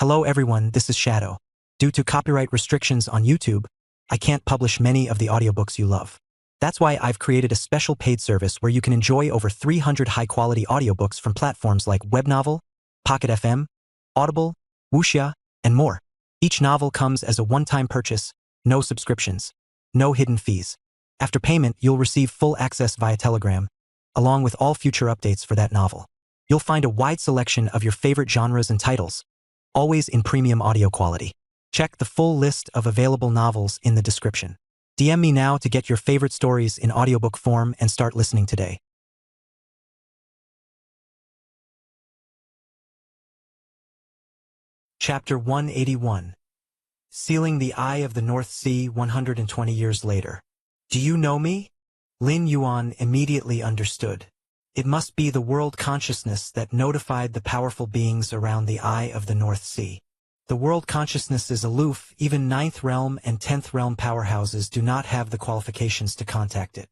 Hello everyone, this is Shadow. Due to copyright restrictions on YouTube, I can't publish many of the audiobooks you love. That's why I've created a special paid service where you can enjoy over 300 high-quality audiobooks from platforms like Webnovel, Pocket FM, Audible, Wuxia, and more. Each novel comes as a one-time purchase, no subscriptions, no hidden fees. After payment, you'll receive full access via Telegram, along with all future updates for that novel. You'll find a wide selection of your favorite genres and titles, always in premium audio quality. Check the full list of available novels in the description. DM me now to get your favorite stories in audiobook form and start listening today. Chapter 181. Sealing the Eye of the North Sea 120 years later. Do you know me? Lin Yuan immediately understood. It must be the world consciousness that notified the powerful beings around the Eye of the North Sea. The world consciousness is aloof, even 9th realm and 10th realm powerhouses do not have the qualifications to contact it.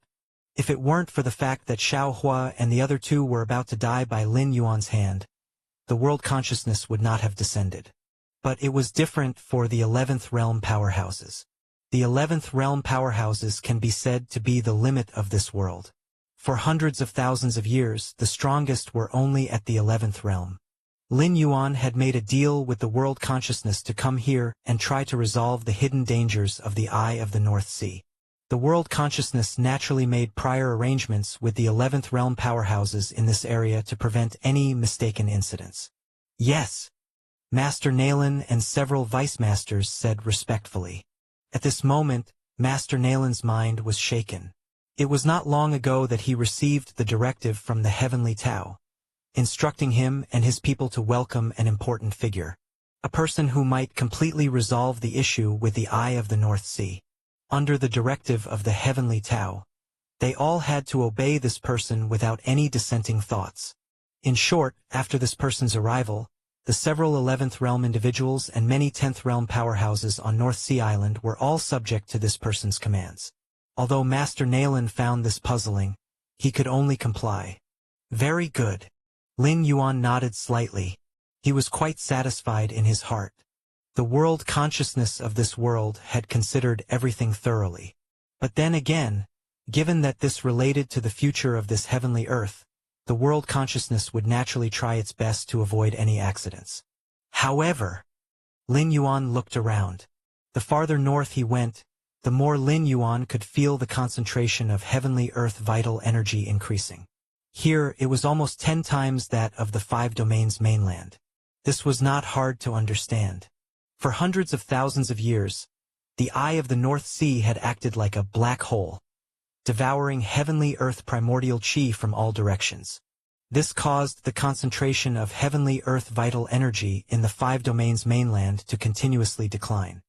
If it weren't for the fact that Xiao Hua and the other two were about to die by Lin Yuan's hand, the world consciousness would not have descended. But it was different for the 11th realm powerhouses. The 11th realm powerhouses can be said to be the limit of this world. For hundreds of thousands of years, the strongest were only at the 11th realm. Lin Yuan had made a deal with the world consciousness to come here and try to resolve the hidden dangers of the Eye of the North Sea. The world consciousness naturally made prior arrangements with the 11th realm powerhouses in this area to prevent any mistaken incidents. Yes, Master Nalen and several vice masters said respectfully. At this moment, Master Nalen's mind was shaken. It was not long ago that he received the directive from the Heavenly Tao, instructing him and his people to welcome an important figure, a person who might completely resolve the issue with the Eye of the North Sea. Under the directive of the Heavenly Tao, they all had to obey this person without any dissenting thoughts. In short, after this person's arrival, the several 11th realm individuals and many 10th realm powerhouses on North Sea Island were all subject to this person's commands. Although Master Nalen found this puzzling, he could only comply. Very good. Lin Yuan nodded slightly. He was quite satisfied in his heart. The world consciousness of this world had considered everything thoroughly. But then again, given that this related to the future of this heavenly earth, the world consciousness would naturally try its best to avoid any accidents. However, Lin Yuan looked around. The farther north he went, the more Lin Yuan could feel the concentration of heavenly earth vital energy increasing. Here, it was almost 10 times that of the 5 domains mainland. This was not hard to understand. For hundreds of thousands of years, the Eye of the North Sea had acted like a black hole, devouring heavenly earth primordial chi from all directions. This caused the concentration of heavenly earth vital energy in the 5 domains mainland to continuously decline.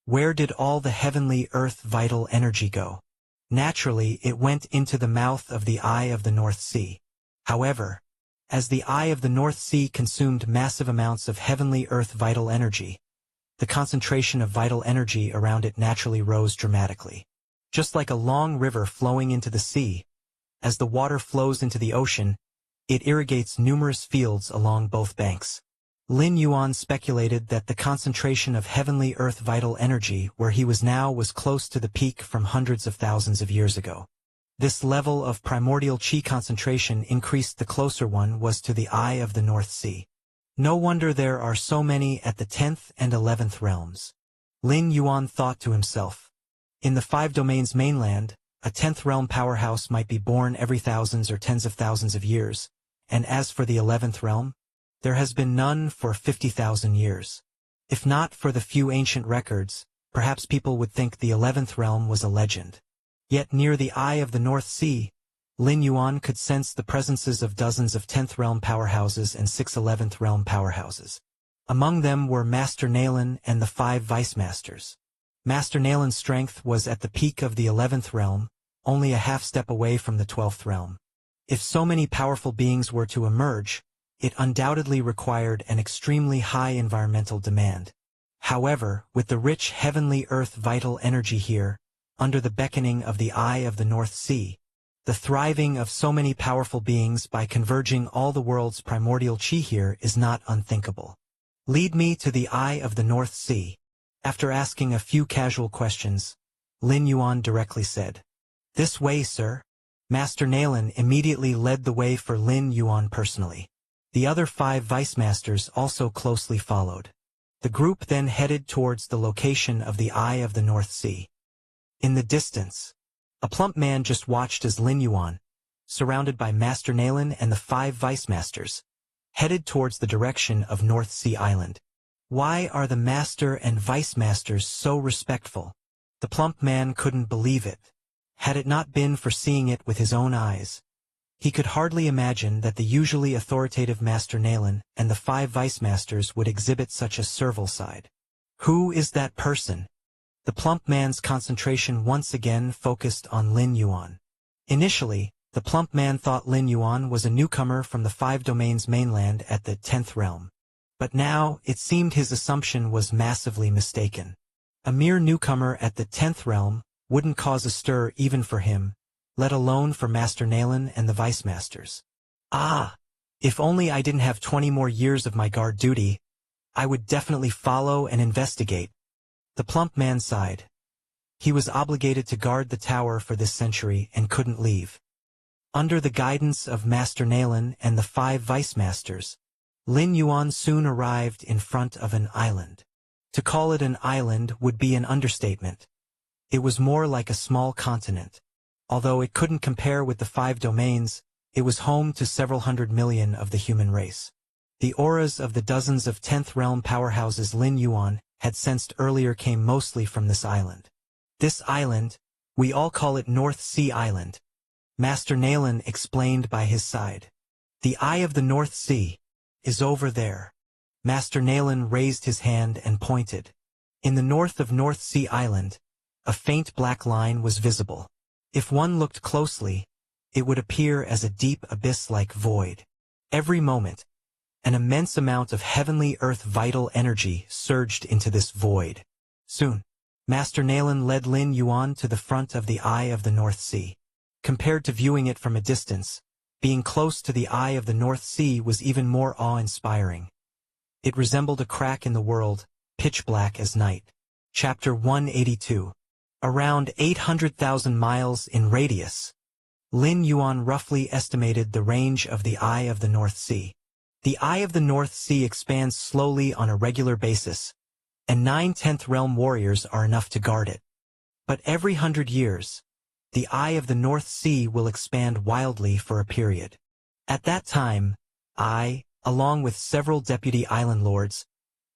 Where did all the heavenly earth vital energy go? Naturally, it went into the mouth of the Eye of the North Sea. However, as the Eye of the North Sea consumed massive amounts of heavenly earth vital energy, the concentration of vital energy around it naturally rose dramatically. Just like a long river flowing into the sea, as the water flows into the ocean, it irrigates numerous fields along both banks. Lin Yuan speculated that the concentration of heavenly earth vital energy where he was now was close to the peak from hundreds of thousands of years ago. This level of primordial chi concentration increased the closer one was to the Eye of the North Sea. No wonder there are so many at the 10th and 11th realms. Lin Yuan thought to himself. In the 5 domains mainland, a 10th realm powerhouse might be born every thousands or tens of thousands of years, and as for the 11th realm, there has been none for 50,000 years. If not for the few ancient records, perhaps people would think the 11th realm was a legend. Yet near the Eye of the North Sea, Lin Yuan could sense the presences of dozens of 10th realm powerhouses and 6 11th realm powerhouses. Among them were Master Nalen and the 5 vice masters. Master Nalen's strength was at the peak of the 11th realm, only a half step away from the 12th realm. If so many powerful beings were to emerge, it undoubtedly required an extremely high environmental demand. However, with the rich heavenly earth vital energy here, under the beckoning of the Eye of the North Sea, the thriving of so many powerful beings by converging all the world's primordial chi here is not unthinkable. Lead me to the eye of the North Sea. After asking a few casual questions, Lin Yuan directly said, "This way, sir." Master Nalen immediately led the way for Lin Yuan personally. The other 5 vice masters also closely followed. The group then headed towards the location of the eye of the North Sea. In the distance, a plump man just watched as Lin Yuan, surrounded by Master Nalen and the 5 vice masters, headed towards the direction of North Sea Island. Why are the master and vice masters so respectful? The plump man couldn't believe it. Had it not been for seeing it with his own eyes, he could hardly imagine that the usually authoritative Master Nalen and the 5 vice masters would exhibit such a servile side. Who is that person? The plump man's concentration once again focused on Lin Yuan. Initially, the plump man thought Lin Yuan was a newcomer from the 5 domains mainland at the 10th realm. But now, it seemed his assumption was massively mistaken. A mere newcomer at the 10th realm wouldn't cause a stir even for him, let alone for Master Nalen and the vice masters. Ah! If only I didn't have 20 more years of my guard duty, I would definitely follow and investigate. The plump man sighed. He was obligated to guard the tower for this century and couldn't leave. Under the guidance of Master Nalen and the 5 vice masters, Lin Yuan soon arrived in front of an island. To call it an island would be an understatement. It was more like a small continent. Although it couldn't compare with the 5 domains, it was home to several hundred million of the human race. The auras of the dozens of 10th realm powerhouses Lin Yuan had sensed earlier came mostly from this island. This island, we all call it North Sea Island, Master Nalen explained by his side. The eye of the North Sea is over there. Master Nalen raised his hand and pointed. In the north of North Sea Island, a faint black line was visible. If one looked closely, it would appear as a deep abyss-like void. Every moment, an immense amount of heavenly earth vital energy surged into this void. Soon, Master Nalen led Lin Yuan to the front of the eye of the North Sea. Compared to viewing it from a distance, being close to the eye of the North Sea was even more awe-inspiring. It resembled a crack in the world, pitch black as night. Chapter 182. Around 800,000 miles in radius. Lin Yuan roughly estimated the range of the eye of the North Sea. The eye of the North Sea expands slowly on a regular basis, and 9 10th realm warriors are enough to guard it. But every 100 years, the eye of the North Sea will expand wildly for a period. At that time, I, along with several deputy island lords,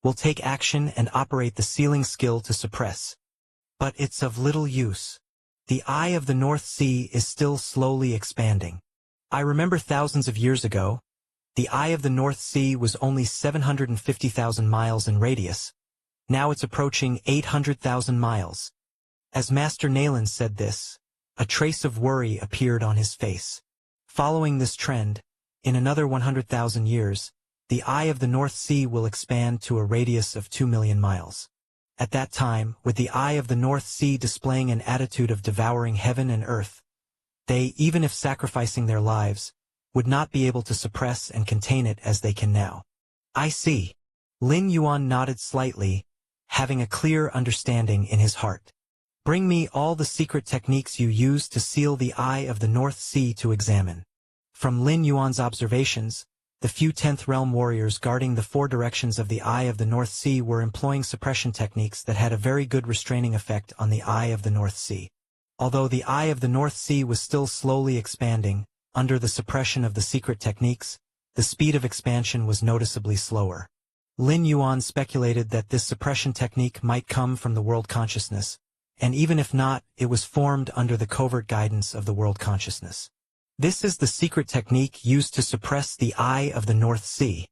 will take action and operate the sealing skill to suppress. But it's of little use. The eye of the North Sea is still slowly expanding. I remember thousands of years ago, the eye of the North Sea was only 750,000 miles in radius. Now it's approaching 800,000 miles. As Master Nalen said this, a trace of worry appeared on his face. Following this trend, in another 100,000 years, the eye of the North Sea will expand to a radius of 2 million miles. At that time, with the eye of the North Sea displaying an attitude of devouring heaven and earth, they, even if sacrificing their lives, would not be able to suppress and contain it as they can now. I see. Lin Yuan nodded slightly, having a clear understanding in his heart. Bring me all the secret techniques you use to seal the eye of the North Sea to examine. From Lin Yuan's observations, the few 10th realm warriors guarding the 4 directions of the eye of the North Sea were employing suppression techniques that had a very good restraining effect on the eye of the North Sea. Although the eye of the North Sea was still slowly expanding, under the suppression of the secret techniques, the speed of expansion was noticeably slower. Lin Yuan speculated that this suppression technique might come from the world consciousness, and even if not, it was formed under the covert guidance of the world consciousness. This is the secret technique used to suppress the eye of the North Sea.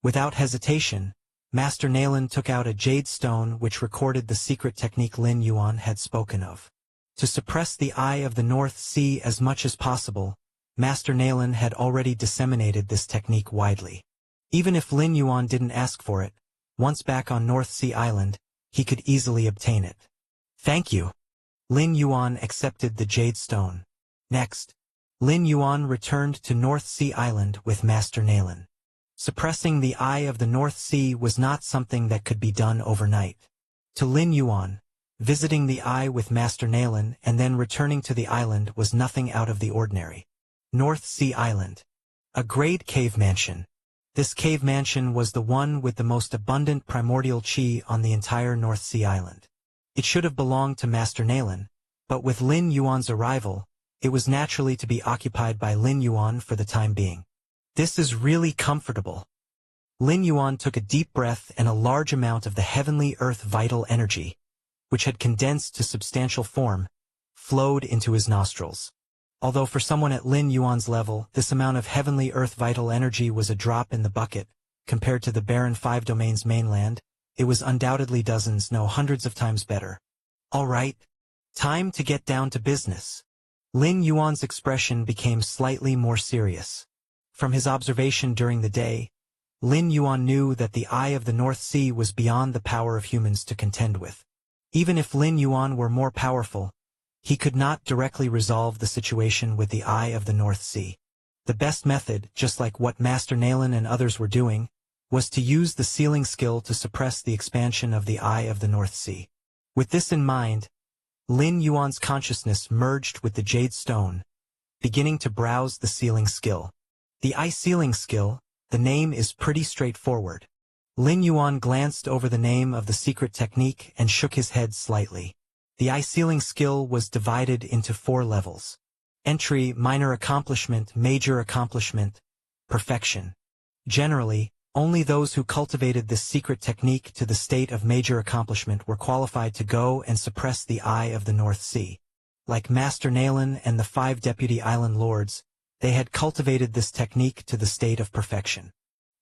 Without hesitation, Master Nalen took out a jade stone which recorded the secret technique Lin Yuan had spoken of. To suppress the eye of the North Sea as much as possible, Master Nalen had already disseminated this technique widely. Even if Lin Yuan didn't ask for it, once back on North Sea Island, he could easily obtain it. Thank you. Lin Yuan accepted the jade stone. Next, Lin Yuan returned to North Sea Island with Master Nalen. Suppressing the eye of the North Sea was not something that could be done overnight. To Lin Yuan, visiting the eye with Master Nalen and then returning to the island was nothing out of the ordinary. North Sea Island. A great cave mansion. This cave mansion was the one with the most abundant primordial chi on the entire North Sea Island. It should have belonged to Master Nalen, but with Lin Yuan's arrival, it was naturally to be occupied by Lin Yuan for the time being. This is really comfortable. Lin Yuan took a deep breath and a large amount of the heavenly earth vital energy, which had condensed to substantial form, flowed into his nostrils. Although for someone at Lin Yuan's level, this amount of heavenly earth vital energy was a drop in the bucket, compared to the barren 5 domains mainland, it was undoubtedly dozens, no hundreds of times better. All right. Time to get down to business. Lin Yuan's expression became slightly more serious. From his observation during the day, Lin Yuan knew that the eye of the North Sea was beyond the power of humans to contend with. Even if Lin Yuan were more powerful, he could not directly resolve the situation with the eye of the North Sea. The best method, just like what Master Nalen and others were doing, was to use the sealing skill to suppress the expansion of the eye of the North Sea. With this in mind, Lin Yuan's consciousness merged with the jade stone, beginning to browse the sealing skill. The eye sealing skill, the name is pretty straightforward. Lin Yuan glanced over the name of the secret technique and shook his head slightly. The eye sealing skill was divided into 4 levels. Entry, minor accomplishment, major accomplishment, perfection. Generally, only those who cultivated this secret technique to the state of major accomplishment were qualified to go and suppress the eye of the North Sea. Like Master Nalen and the 5 deputy island lords, they had cultivated this technique to the state of perfection.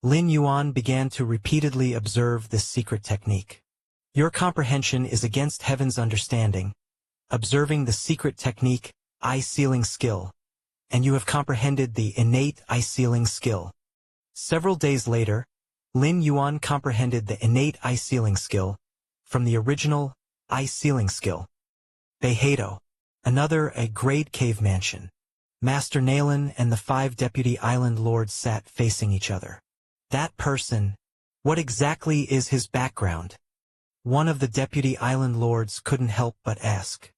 Lin Yuan began to repeatedly observe this secret technique. Your comprehension is against heaven's understanding, observing the secret technique, eye sealing skill, and you have comprehended the innate eye sealing skill. Several days later, Lin Yuan comprehended the innate eye sealing skill from the original eye sealing skill. Behato. Another a great cave mansion. Master Nalen and the 5 deputy island lords sat facing each other. That person, what exactly is his background? One of the deputy island lords couldn't help but ask.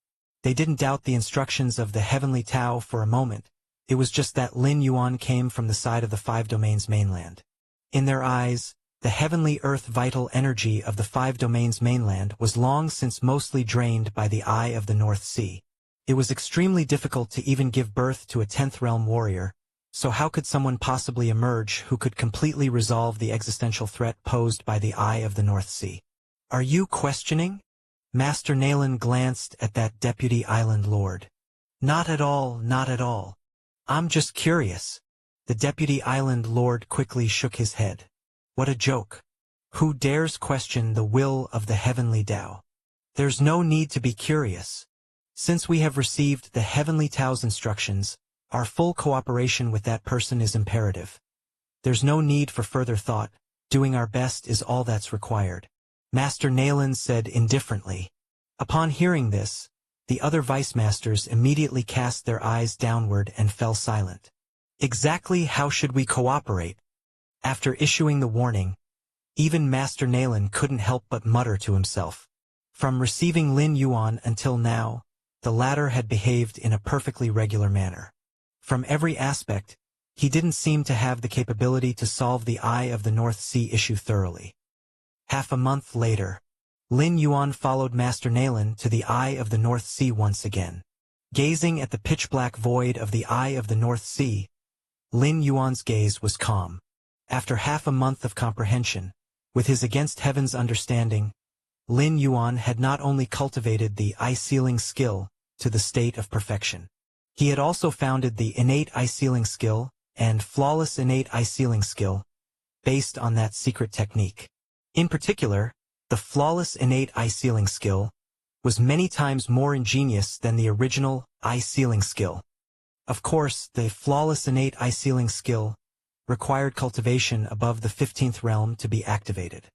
They didn't doubt the instructions of the heavenly Tao for a moment. It was just that Lin Yuan came from the side of the 5 domains mainland. In their eyes, the heavenly earth vital energy of the 5 domains mainland was long since mostly drained by the eye of the North Sea. It was extremely difficult to even give birth to a 10th realm warrior, so how could someone possibly emerge who could completely resolve the existential threat posed by the eye of the North Sea? Are you questioning? Master Nalen glanced at that deputy island lord. Not at all, not at all. I'm just curious. The deputy island lord quickly shook his head. What a joke. Who dares question the will of the heavenly Tao? There's no need to be curious. Since we have received the heavenly Tao's instructions, our full cooperation with that person is imperative. There's no need for further thought. Doing our best is all that's required. Master Nalen said indifferently. Upon hearing this, the other vice masters immediately cast their eyes downward and fell silent. Exactly how should we cooperate? After issuing the warning, even Master Nalen couldn't help but mutter to himself. From receiving Lin Yuan until now, the latter had behaved in a perfectly regular manner. From every aspect, he didn't seem to have the capability to solve the eye of the North Sea issue thoroughly. Half a month later, Lin Yuan followed Master Nalen to the eye of the North Sea once again. Gazing at the pitch-black void of the eye of the North Sea, Lin Yuan's gaze was calm. After half a month of comprehension, with his against heaven's understanding, Lin Yuan had not only cultivated the eye-sealing skill to the state of perfection. He had also founded the innate eye-sealing skill and flawless innate eye-sealing skill based on that secret technique. In particular, the flawless innate eye-sealing skill was many times more ingenious than the original eye-sealing skill. Of course, the flawless innate eye-sealing skill required cultivation above the 15th realm to be activated.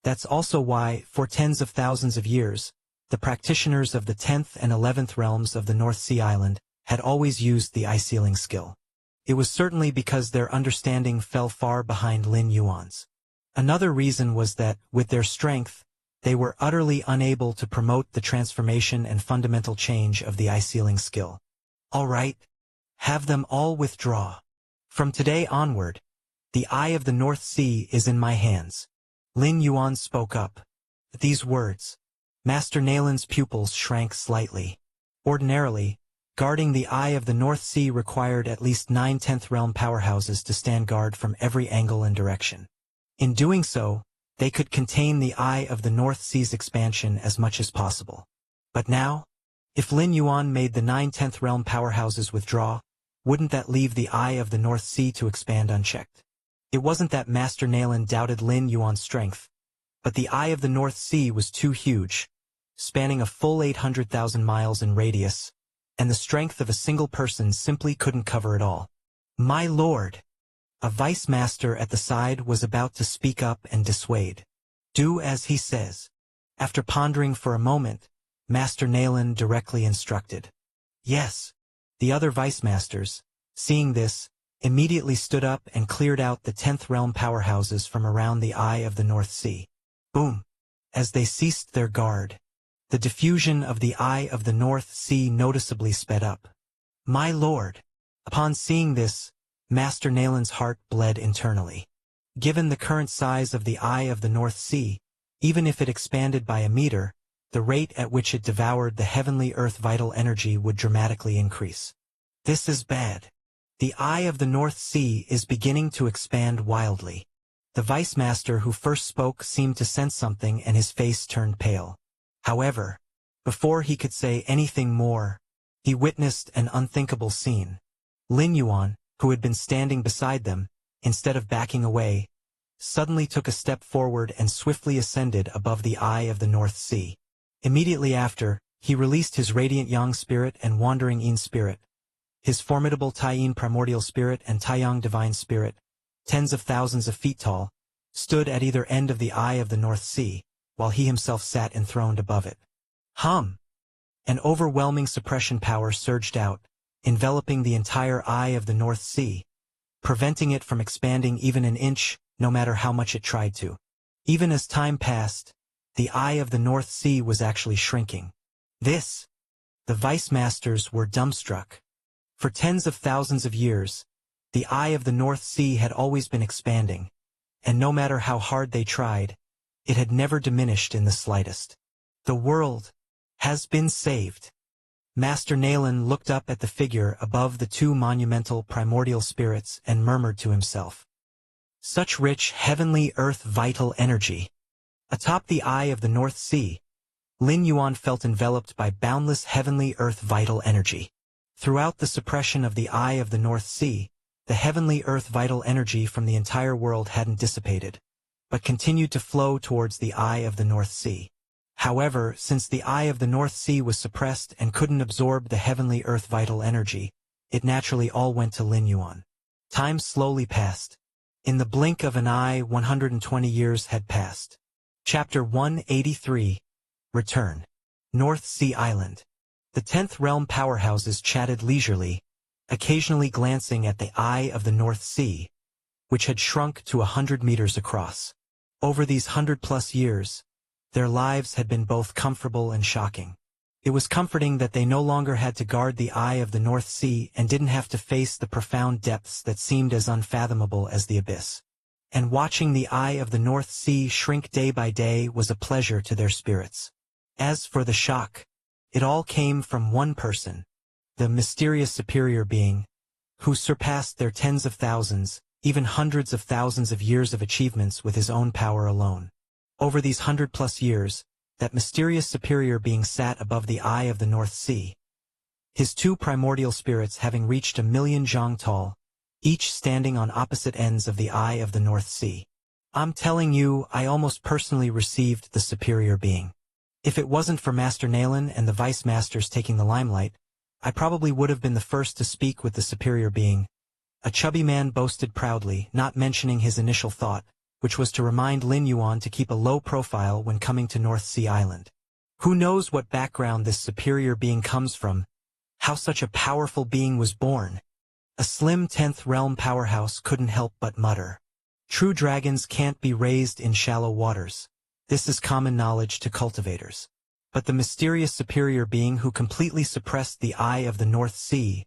That's also why, for tens of thousands of years, the practitioners of the 10th and 11th realms of the North Sea Island had always used the eye-sealing skill. It was certainly because their understanding fell far behind Lin Yuan's. Another reason was that, with their strength, they were utterly unable to promote the transformation and fundamental change of the eye-sealing skill. All right, have them all withdraw. From today onward, the Eye of the North Sea is in my hands. Lin Yuan spoke up. At these words, Master Nalin's pupils shrank slightly. Ordinarily, guarding the Eye of the North Sea required at least 9 10th realm powerhouses to stand guard from every angle and direction. In doing so, they could contain the Eye of the North Sea's expansion as much as possible. But now, if Lin Yuan made the 9 10th realm powerhouses withdraw, wouldn't that leave the Eye of the North Sea to expand unchecked? It wasn't that Master Nalin doubted Lin Yuan's strength, but the Eye of the North Sea was too huge, spanning a full 800,000 miles in radius, and the strength of a single person simply couldn't cover it all. My lord! A vice master at the side was about to speak up and dissuade. Do as he says. After pondering for a moment, Master Nalin directly instructed. Yes. The other vice masters, seeing this, immediately stood up and cleared out the 10th realm powerhouses from around the Eye of the North Sea. Boom! As they ceased their guard, the diffusion of the Eye of the North Sea noticeably sped up. My lord! Upon seeing this, Master Nalin's heart bled internally. Given the current size of the Eye of the North Sea, even if it expanded by a meter, the rate at which it devoured the heavenly earth vital energy would dramatically increase. This is bad. The Eye of the North Sea is beginning to expand wildly. The vice master who first spoke seemed to sense something and his face turned pale. However, before he could say anything more, he witnessed an unthinkable scene. Lin Yuan, who had been standing beside them, instead of backing away, suddenly took a step forward and swiftly ascended above the Eye of the North Sea. Immediately after, he released his radiant Yang spirit and wandering Yin spirit, his formidable Tai-Yin primordial spirit and Tai-Yang divine spirit, tens of thousands of feet tall, stood at either end of the Eye of the North Sea, while he himself sat enthroned above it. Hum! An overwhelming suppression power surged out, enveloping the entire Eye of the North Sea, preventing it from expanding even an inch, no matter how much it tried to. Even as time passed, the Eye of the North Sea was actually shrinking. The vice masters were dumbstruck. For tens of thousands of years, the Eye of the North Sea had always been expanding, and no matter how hard they tried, it had never diminished in the slightest. The world has been saved. Master Nalin looked up at the figure above the 2 monumental primordial spirits and murmured to himself. Such rich heavenly earth vital energy. Atop the Eye of the North Sea, Lin Yuan felt enveloped by boundless heavenly earth vital energy. Throughout the suppression of the Eye of the North Sea, the heavenly earth vital energy from the entire world hadn't dissipated, but continued to flow towards the Eye of the North Sea. However, since the Eye of the North Sea was suppressed and couldn't absorb the heavenly earth vital energy, it naturally all went to Lin Yuan. Time slowly passed. In the blink of an eye, 120 years had passed. Chapter 183. Return. North Sea Island. The 10th realm powerhouses chatted leisurely, occasionally glancing at the Eye of the North Sea, which had shrunk to 100 meters across. Over these 100+ years, their lives had been both comfortable and shocking. It was comforting that they no longer had to guard the Eye of the North Sea and didn't have to face the profound depths that seemed as unfathomable as the abyss. And watching the Eye of the North Sea shrink day by day was a pleasure to their spirits. As for the shock, it all came from one person, the mysterious superior being, who surpassed their tens of thousands, even hundreds of thousands of years of achievements with his own power alone. Over these 100+ years, that mysterious superior being sat above the Eye of the North Sea, his 2 primordial spirits having reached 1,000,000 zhang tall, each standing on opposite ends of the Eye of the North Sea. I'm telling you, I almost personally received the superior being. If it wasn't for Master Nalin and the Vice Masters taking the limelight, I probably would have been the first to speak with the superior being. A chubby man boasted proudly, not mentioning his initial thought, which was to remind Lin Yuan to keep a low profile when coming to North Sea Island. Who knows what background this superior being comes from, how such a powerful being was born. A slim 10th realm powerhouse couldn't help but mutter. True dragons can't be raised in shallow waters. This is common knowledge to cultivators. But the mysterious superior being who completely suppressed the eye of the North Sea,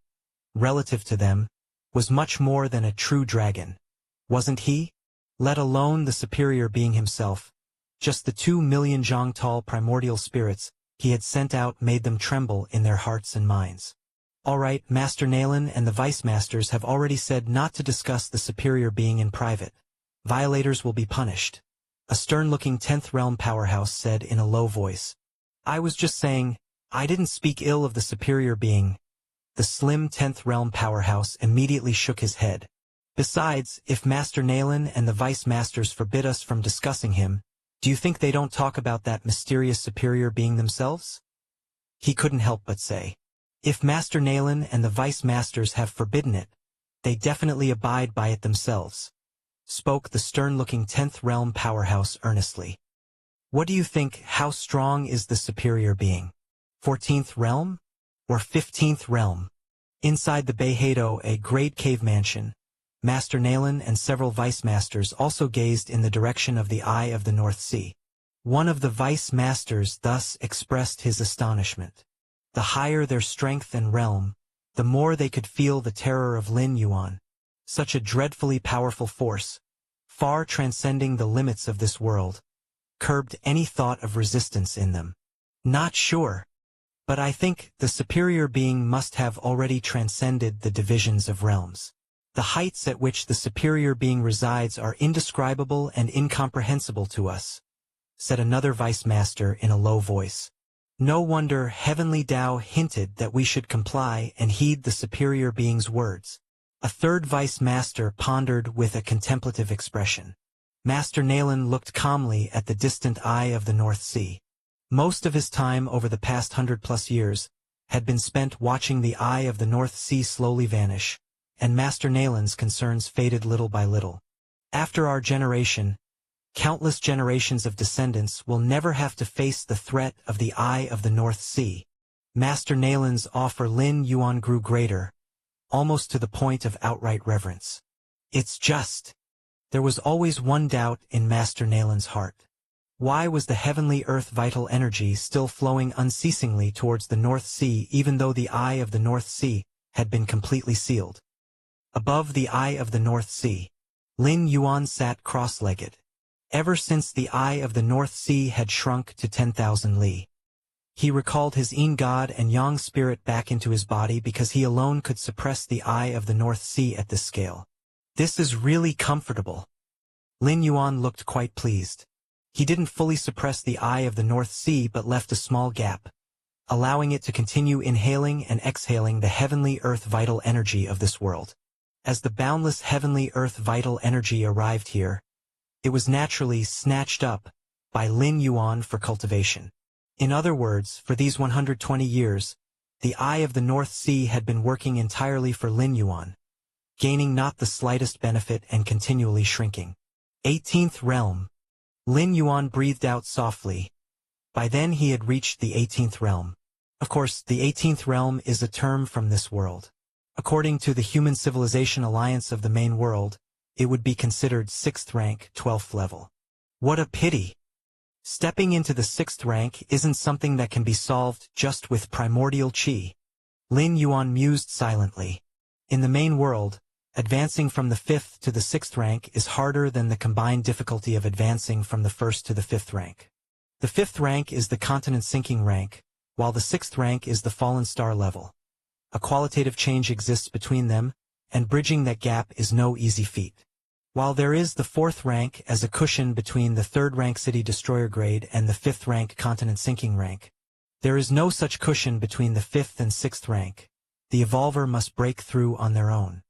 relative to them, was much more than a true dragon. Wasn't he? Let alone the superior being himself. Just the 2 million zhang tall primordial spirits he had sent out made them tremble in their hearts and minds. All right, Master Nalen and the Vice Masters have already said not to discuss the superior being in private. Violators will be punished. A stern-looking 10th realm powerhouse said in a low voice. I was just saying, I didn't speak ill of the superior being. The slim 10th realm powerhouse immediately shook his head. Besides, if Master Nalen and the Vice Masters forbid us from discussing him, do you think they don't talk about that mysterious superior being themselves? He couldn't help but say. If Master Nalen and the Vice Masters have forbidden it, they definitely abide by it themselves, spoke the stern-looking 10th realm powerhouse earnestly. What do you think, how strong is the superior being? 14th realm? Or 15th realm? Inside the Beihado, a great cave mansion, Master Nalen and several Vice Masters also gazed in the direction of the eye of the North Sea. One of the Vice Masters thus expressed his astonishment. The higher their strength and realm, the more they could feel the terror of Lin Yuan. Such a dreadfully powerful force, far transcending the limits of this world, curbed any thought of resistance in them. Not sure, but I think the superior being must have already transcended the divisions of realms. The heights at which the superior being resides are indescribable and incomprehensible to us, said another Vice Master in a low voice. No wonder Heavenly Tao hinted that we should comply and heed the superior being's words. A third Vice Master pondered with a contemplative expression. Master Nalen looked calmly at the distant eye of the North Sea. Most of his time over the past 100+ years had been spent watching the eye of the North Sea slowly vanish, and Master Nalen's concerns faded little by little. After our generation, countless generations of descendants will never have to face the threat of the eye of the North Sea. Master Nalen's awe for Lin Yuan grew greater, almost to the point of outright reverence. It's just. There was always one doubt in Master Nalen's heart. Why was the heavenly earth vital energy still flowing unceasingly towards the North Sea even though the eye of the North Sea had been completely sealed? Above the eye of the North Sea, Lin Yuan sat cross-legged. Ever since the eye of the North Sea had shrunk to 10,000 li. He recalled his Yin God and Yang spirit back into his body because he alone could suppress the eye of the North Sea at this scale. This is really comfortable. Lin Yuan looked quite pleased. He didn't fully suppress the eye of the North Sea but left a small gap, allowing it to continue inhaling and exhaling the heavenly earth vital energy of this world. As the boundless heavenly earth vital energy arrived here, it was naturally snatched up by Lin Yuan for cultivation. In other words, for these 120 years, the eye of the North Sea had been working entirely for Lin Yuan, gaining not the slightest benefit and continually shrinking. 18th realm. Lin Yuan breathed out softly. By then he had reached the 18th realm. Of course, the 18th realm is a term from this world. According to the Human Civilization Alliance of the main world, it would be considered 6th rank, 12th level. What a pity! Stepping into the 6th rank isn't something that can be solved just with primordial qi. Lin Yuan mused silently. In the main world, advancing from the 5th to the 6th rank is harder than the combined difficulty of advancing from the 1st to the 5th rank. The 5th rank is the continent sinking rank, while the 6th rank is the fallen star level. A qualitative change exists between them, and bridging that gap is no easy feat. While there is the 4th rank as a cushion between the 3rd rank city destroyer grade and the 5th rank continent sinking rank, there is no such cushion between the 5th and 6th rank. The evolver must break through on their own.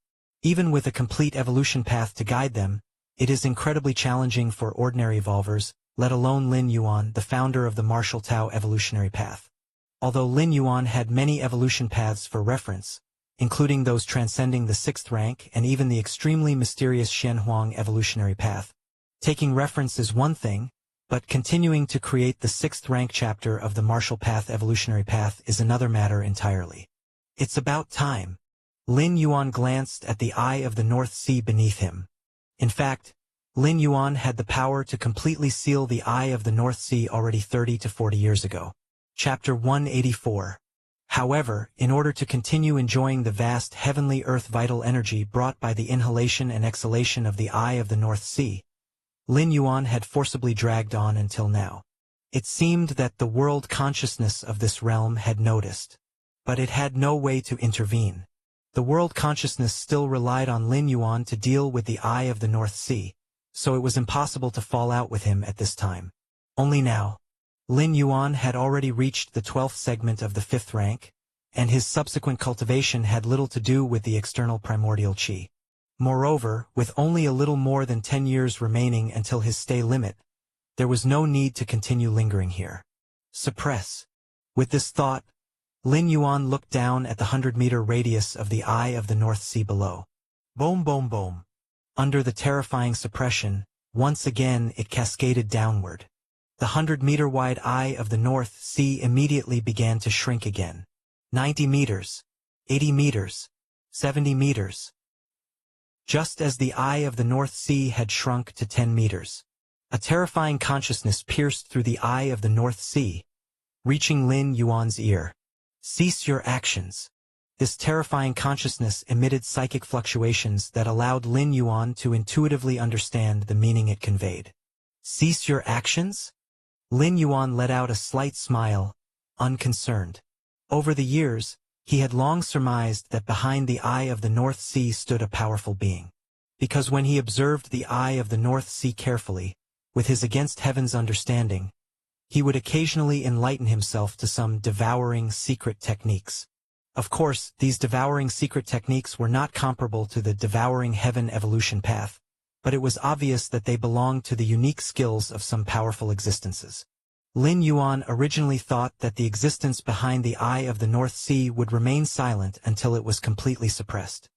Even with a complete evolution path to guide them, it is incredibly challenging for ordinary evolvers, let alone Lin Yuan, the founder of the martial Tao evolutionary path. Although Lin Yuan had many evolution paths for reference, including those transcending the 6th rank and even the extremely mysterious Shenhuang evolutionary path. Taking reference is one thing, but continuing to create the 6th rank chapter of the martial path evolutionary path is another matter entirely. It's about time. Lin Yuan glanced at the eye of the North Sea beneath him. In fact, Lin Yuan had the power to completely seal the eye of the North Sea already 30 to 40 years ago. Chapter 184. However, in order to continue enjoying the vast heavenly earth vital energy brought by the inhalation and exhalation of the eye of the North Sea, Lin Yuan had forcibly dragged on until now. It seemed that the world consciousness of this realm had noticed, but it had no way to intervene. The world consciousness still relied on Lin Yuan to deal with the eye of the North Sea, so it was impossible to fall out with him at this time. Only now, Lin Yuan had already reached the 12th segment of the 5th rank, and his subsequent cultivation had little to do with the external primordial qi. Moreover, with only a little more than 10 years remaining until his stay limit, there was no need to continue lingering here. Suppress. With this thought, Lin Yuan looked down at the 100-meter radius of the eye of the North Sea below. Boom boom boom. Under the terrifying suppression, once again it cascaded downward. The 100-meter wide eye of the North Sea immediately began to shrink again. 90 meters. 80 meters. 70 meters. Just as the eye of the North Sea had shrunk to 10 meters. A terrifying consciousness pierced through the eye of the North Sea, reaching Lin Yuan's ear. Cease your actions. This terrifying consciousness emitted psychic fluctuations that allowed Lin Yuan to intuitively understand the meaning it conveyed. Cease your actions? Lin Yuan let out a slight smile, unconcerned. Over the years, he had long surmised that behind the eye of the North Sea stood a powerful being. Because when he observed the eye of the North Sea carefully, with his against heaven's understanding, he would occasionally enlighten himself to some devouring secret techniques. Of course, these devouring secret techniques were not comparable to the devouring heaven evolution path, but it was obvious that they belonged to the unique skills of some powerful existences. Lin Yuan originally thought that the existence behind the eye of the North Sea would remain silent until it was completely suppressed.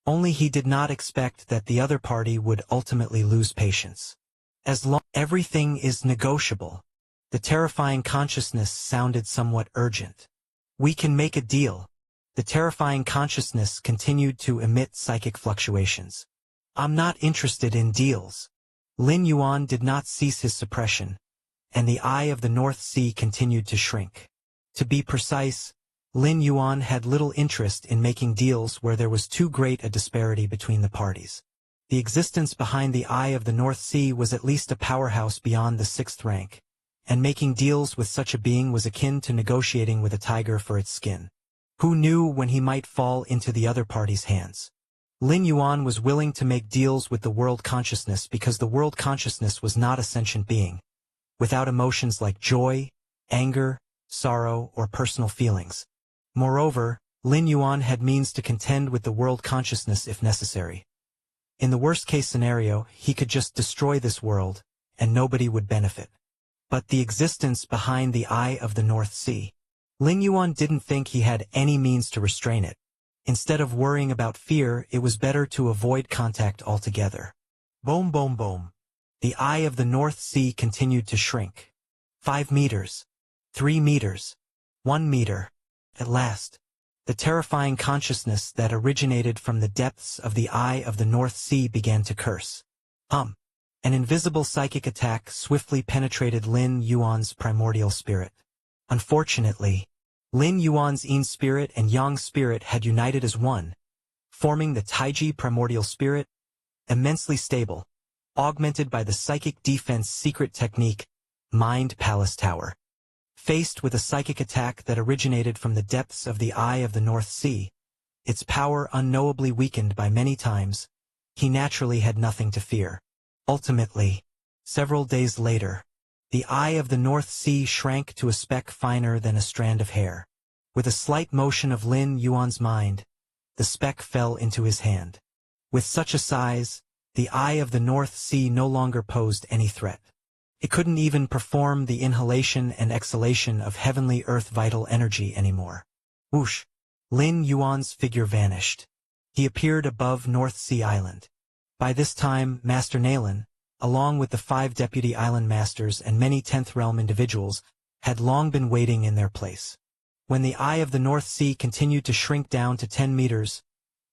Only he did not expect that the other party would ultimately lose patience. As long as everything is negotiable, the terrifying consciousness sounded somewhat urgent. We can make a deal. The terrifying consciousness continued to emit psychic fluctuations. I'm not interested in deals. Lin Yuan did not cease his suppression, and the eye of the North Sea continued to shrink. To be precise, Lin Yuan had little interest in making deals where there was too great a disparity between the parties. The existence behind the eye of the North Sea was at least a powerhouse beyond the 6th rank, and making deals with such a being was akin to negotiating with a tiger for its skin. Who knew when he might fall into the other party's hands? Lin Yuan was willing to make deals with the world consciousness because the world consciousness was not a sentient being, without emotions like joy, anger, sorrow, or personal feelings. Moreover, Lin Yuan had means to contend with the world consciousness if necessary. In the worst-case scenario, he could just destroy this world, and nobody would benefit. But the existence behind the eye of the North Sea. Lin Yuan didn't think he had any means to restrain it. Instead of worrying about fear, it was better to avoid contact altogether. Boom boom boom. The eye of the North Sea continued to shrink. 5 meters. 3 meters. 1 meter. At last, the terrifying consciousness that originated from the depths of the eye of the North Sea began to curse. An invisible psychic attack swiftly penetrated Lin Yuan's primordial spirit. Unfortunately, Lin Yuan's Yin spirit and Yang spirit had united as one, forming the Taiji primordial spirit, immensely stable, augmented by the psychic defense secret technique, Mind Palace Tower. Faced with a psychic attack that originated from the depths of the eye of the North Sea, its power unknowably weakened by many times, he naturally had nothing to fear. Ultimately, several days later, the eye of the North Sea shrank to a speck finer than a strand of hair. With a slight motion of Lin Yuan's mind, the speck fell into his hand. With such a size, the eye of the North Sea no longer posed any threat. It couldn't even perform the inhalation and exhalation of heavenly earth vital energy anymore. Whoosh! Lin Yuan's figure vanished. He appeared above North Sea Island. By this time, Master Nalan, along with the 5 deputy island masters and many 10th realm individuals, had long been waiting in their place. When the eye of the North Sea continued to shrink down to 10 meters,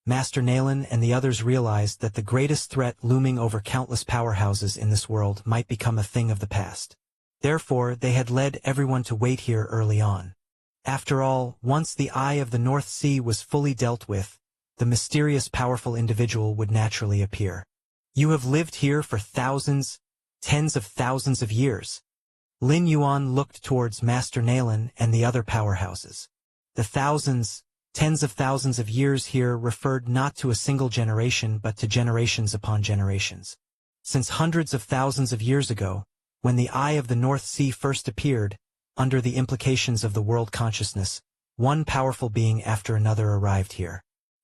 Master Nalan and the others realized that the greatest threat looming over countless powerhouses in this world might become a thing of the past. Therefore, they had led everyone to wait here early on. After all, once the Eye of the North Sea was fully dealt with, the mysterious powerful individual would naturally appear. You have lived here for thousands, tens of thousands of years. Lin Yuan looked towards Master Nalan and the other powerhouses. The thousands, tens of thousands of years here referred not to a single generation but to generations upon generations. Since hundreds of thousands of years ago, when the Eye of the North Sea first appeared, under the implications of the world consciousness, one powerful being after another arrived here.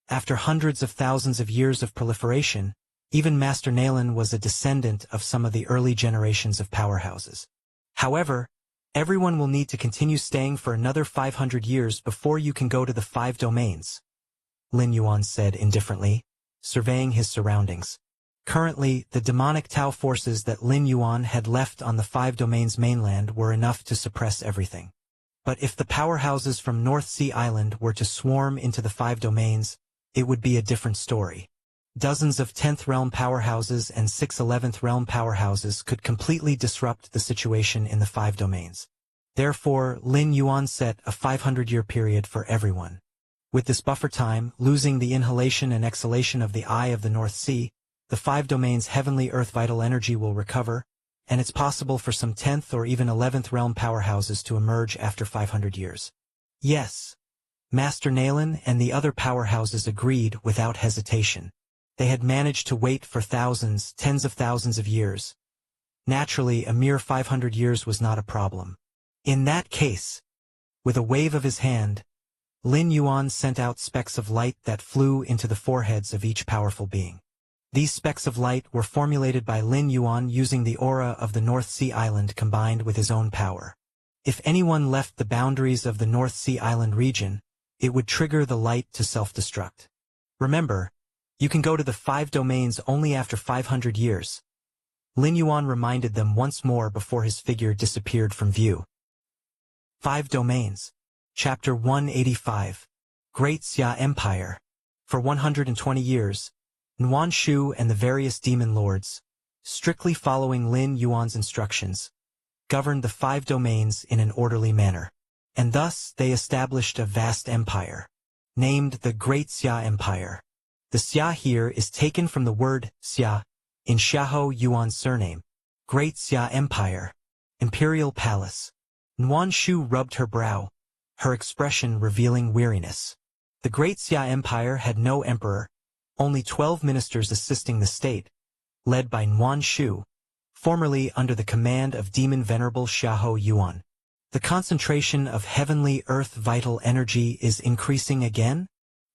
After hundreds of thousands of years of proliferation, even Master Nalan was a descendant of some of the early generations of powerhouses. However, everyone will need to continue staying for another 500 years before you can go to the 5 domains, Lin Yuan said indifferently, surveying his surroundings. Currently, the demonic Tao forces that Lin Yuan had left on the 5 domains mainland were enough to suppress everything. But if the powerhouses from North Sea Island were to swarm into the 5 domains, it would be a different story. Dozens of 10th realm powerhouses and 6 11th realm powerhouses could completely disrupt the situation in the 5 domains. Therefore, Lin Yuan set a 500-year period for everyone. With this buffer time, losing the inhalation and exhalation of the Eye of the North Sea, the 5 domains' heavenly earth vital energy will recover, and it's possible for some 10th or even 11th realm powerhouses to emerge after 500 years. Yes. Master Nalan and the other powerhouses agreed without hesitation. They had managed to wait for thousands, tens of thousands of years. Naturally, a mere 500 years was not a problem. In that case, with a wave of his hand, Lin Yuan sent out specks of light that flew into the foreheads of each powerful being. These specks of light were formulated by Lin Yuan using the aura of the North Sea Island combined with his own power. If anyone left the boundaries of the North Sea Island region, it would trigger the light to self-destruct. Remember, you can go to the 5 domains only after 500 years. Lin Yuan reminded them once more before his figure disappeared from view. 5 Domains. Chapter 185. Great Xia Empire. For 120 years, Nuan Shu and the various demon lords, strictly following Lin Yuan's instructions, governed the 5 domains in an orderly manner. And thus they established a vast empire, named the Great Xia Empire. The Xia here is taken from the word Xia, in Xiahou Yuan's surname. Great Xia Empire. Imperial Palace. Nuan Shu rubbed her brow, her expression revealing weariness. The Great Xia Empire had no emperor, only 12 ministers assisting the state, led by Nuan Shu, formerly under the command of Demon Venerable Xiahou Yuan. The concentration of heavenly earth vital energy is increasing again?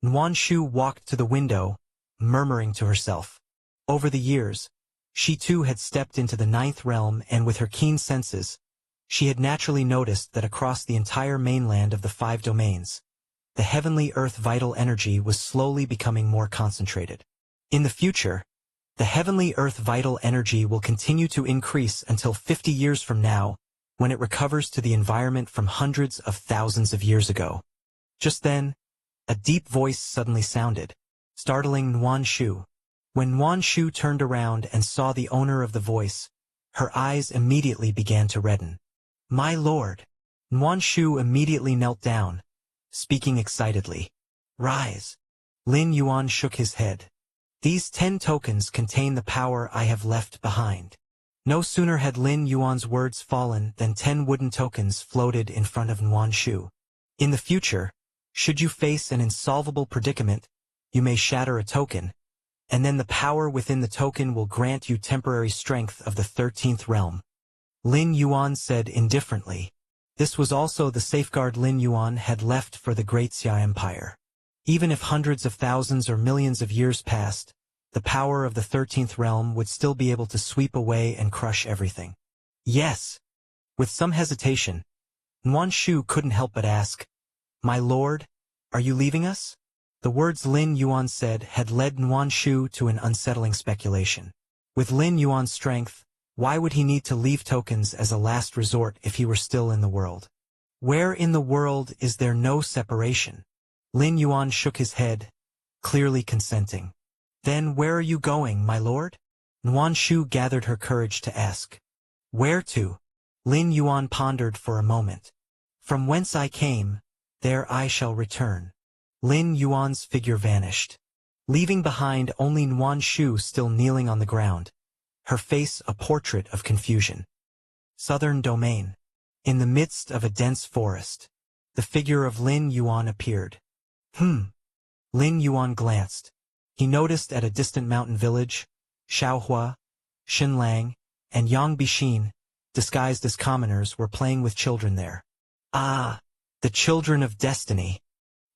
Nuan Shu walked to the window, murmuring to herself. Over the years, she too had stepped into the 9th realm, and with her keen senses, she had naturally noticed that across the entire mainland of the 5 domains, the heavenly earth vital energy was slowly becoming more concentrated. In the future, the heavenly earth vital energy will continue to increase until 50 years from now, when it recovers to the environment from hundreds of thousands of years ago. Just then, a deep voice suddenly sounded, startling Nuan Shu. When Nuan Shu turned around and saw the owner of the voice, her eyes immediately began to redden. "My lord!" Nuan Shu immediately knelt down, speaking excitedly. "Rise." Lin Yuan shook his head. "These 10 tokens contain the power I have left behind." No sooner had Lin Yuan's words fallen than 10 wooden tokens floated in front of Nuan Shu. In the future, should you face an insolvable predicament, you may shatter a token, and then the power within the token will grant you temporary strength of the 13th realm. Lin Yuan said indifferently. This was also the safeguard Lin Yuan had left for the Great Xia Empire. Even if hundreds of thousands or millions of years passed, the power of the 13th realm would still be able to sweep away and crush everything. Yes. With some hesitation, Nuan Shu couldn't help but ask, "My lord, are you leaving us?" The words Lin Yuan said had led Nuan Shu to an unsettling speculation. With Lin Yuan's strength, why would he need to leave tokens as a last resort if he were still in the world? Where in the world is there no separation? Lin Yuan shook his head, clearly consenting. "Then where are you going, my lord?" Nuan Shu gathered her courage to ask. "Where to?" Lin Yuan pondered for a moment. "From whence I came, there I shall return." Lin Yuan's figure vanished, leaving behind only Nuan Shu still kneeling on the ground, her face a portrait of confusion. Southern Domain. In the midst of a dense forest, the figure of Lin Yuan appeared. Lin Yuan glanced. He noticed at a distant mountain village, Xiaohua, Xinlang, and Yang Bixin, disguised as commoners, were playing with children there. "Ah, the children of destiny."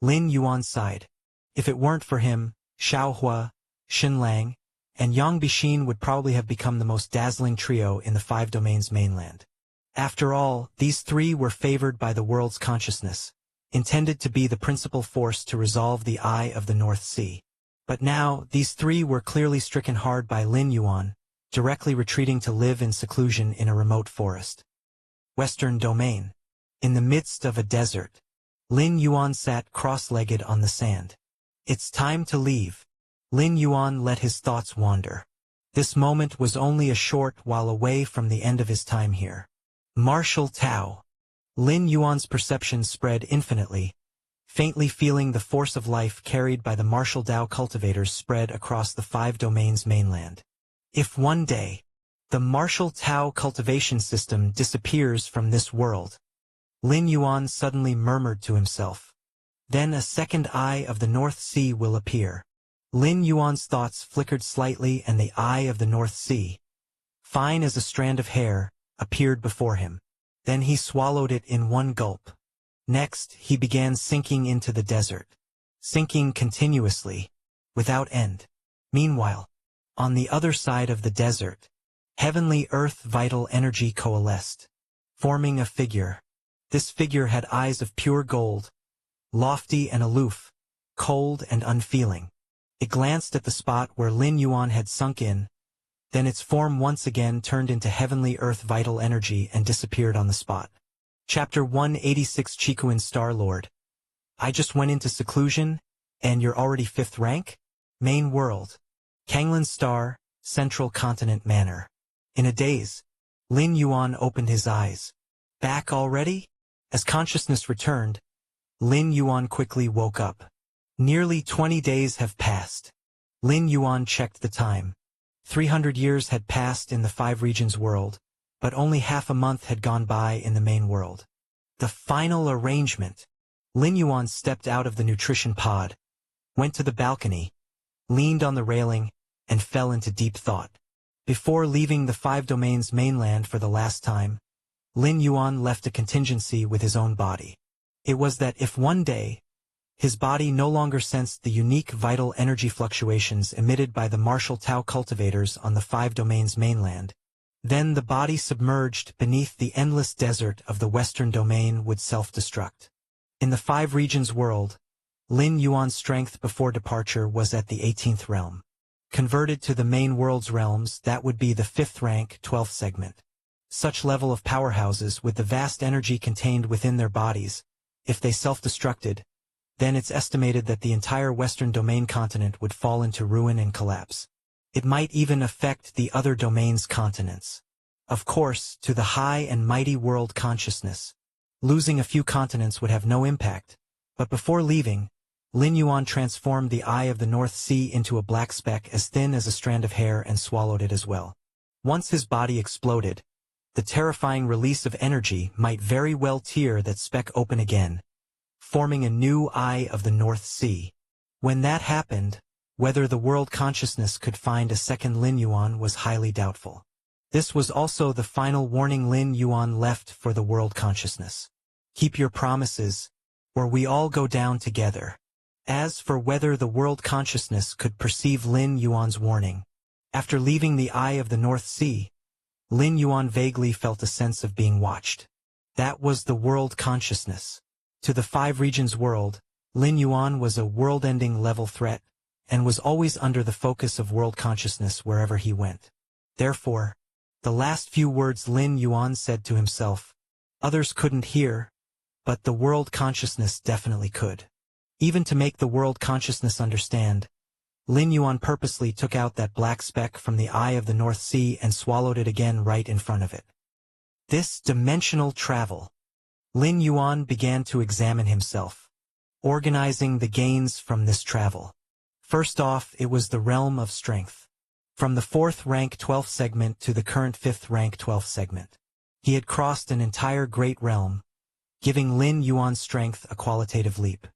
Lin Yuan sighed. If it weren't for him, Xiaohua, Xinlang, and Yang Bixin would probably have become the most dazzling trio in the Five Domains mainland. After all, these three were favored by the world's consciousness, intended to be the principal force to resolve the Eye of the North Sea. But now, these three were clearly stricken hard by Lin Yuan, directly retreating to live in seclusion in a remote forest. Western Domain. In the midst of a desert, Lin Yuan sat cross-legged on the sand. "It's time to leave." Lin Yuan let his thoughts wander. This moment was only a short while away from the end of his time here. Martial Tao. Lin Yuan's perception spread infinitely, faintly feeling the force of life carried by the martial Tao cultivators spread across the Five Domains mainland. If one day, the martial Tao cultivation system disappears from this world, Lin Yuan suddenly murmured to himself, then a second Eye of the North Sea will appear. Lin Yuan's thoughts flickered slightly and the Eye of the North Sea, fine as a strand of hair, appeared before him. Then he swallowed it in one gulp. Next, he began sinking into the desert, sinking continuously, without end. Meanwhile, on the other side of the desert, heavenly earth vital energy coalesced, forming a figure. This figure had eyes of pure gold, lofty and aloof, cold and unfeeling. It glanced at the spot where Lin Yuan had sunk in, then its form once again turned into heavenly earth vital energy and disappeared on the spot. Chapter 186 Chikuin Star-Lord. I just went into seclusion, and you're already 5th rank? Main world. Kanglan Star, Central Continent Manor. In a daze, Lin Yuan opened his eyes. Back already? As consciousness returned, Lin Yuan quickly woke up. Nearly 20 days have passed. Lin Yuan checked the time. 300 years had passed in the Five Regions world, but only half a month had gone by in the main world. The final arrangement. Lin Yuan stepped out of the nutrition pod, went to the balcony, leaned on the railing, and fell into deep thought. Before leaving the Five Domains mainland for the last time, Lin Yuan left a contingency with his own body. It was that if one day, his body no longer sensed the unique vital energy fluctuations emitted by the martial Tao cultivators on the Five Domains mainland, then the body submerged beneath the endless desert of the Western Domain would self-destruct. In the Five Regions world, Lin Yuan's strength before departure was at the 18th realm. Converted to the main world's realms, that would be the 5th rank, 12th segment. Such level of powerhouses with the vast energy contained within their bodies, if they self-destructed, then it's estimated that the entire Western Domain continent would fall into ruin and collapse. It might even affect the other domains' continents. Of course, to the high and mighty world consciousness, losing a few continents would have no impact, but before leaving, Lin Yuan transformed the Eye of the North Sea into a black speck as thin as a strand of hair and swallowed it as well. Once his body exploded, the terrifying release of energy might very well tear that speck open again, forming a new Eye of the North Sea. When that happened, whether the world consciousness could find a second Lin Yuan was highly doubtful. This was also the final warning Lin Yuan left for the world consciousness. Keep your promises, or we all go down together. As for whether the world consciousness could perceive Lin Yuan's warning, after leaving the Eye of the North Sea, Lin Yuan vaguely felt a sense of being watched. That was the world consciousness. To the Five Regions world, Lin Yuan was a world-ending level threat, and was always under the focus of world consciousness wherever he went. Therefore, the last few words Lin Yuan said to himself, others couldn't hear, but the world consciousness definitely could. Even to make the world consciousness understand, Lin Yuan purposely took out that black speck from the eye of the North Sea and swallowed it again right in front of it. This dimensional travel. Lin Yuan began to examine himself, organizing the gains from this travel. First off, it was the realm of strength. From the 4th rank 12th segment to the current 5th rank 12th segment. He had crossed an entire great realm, giving Lin Yuan's strength a qualitative leap.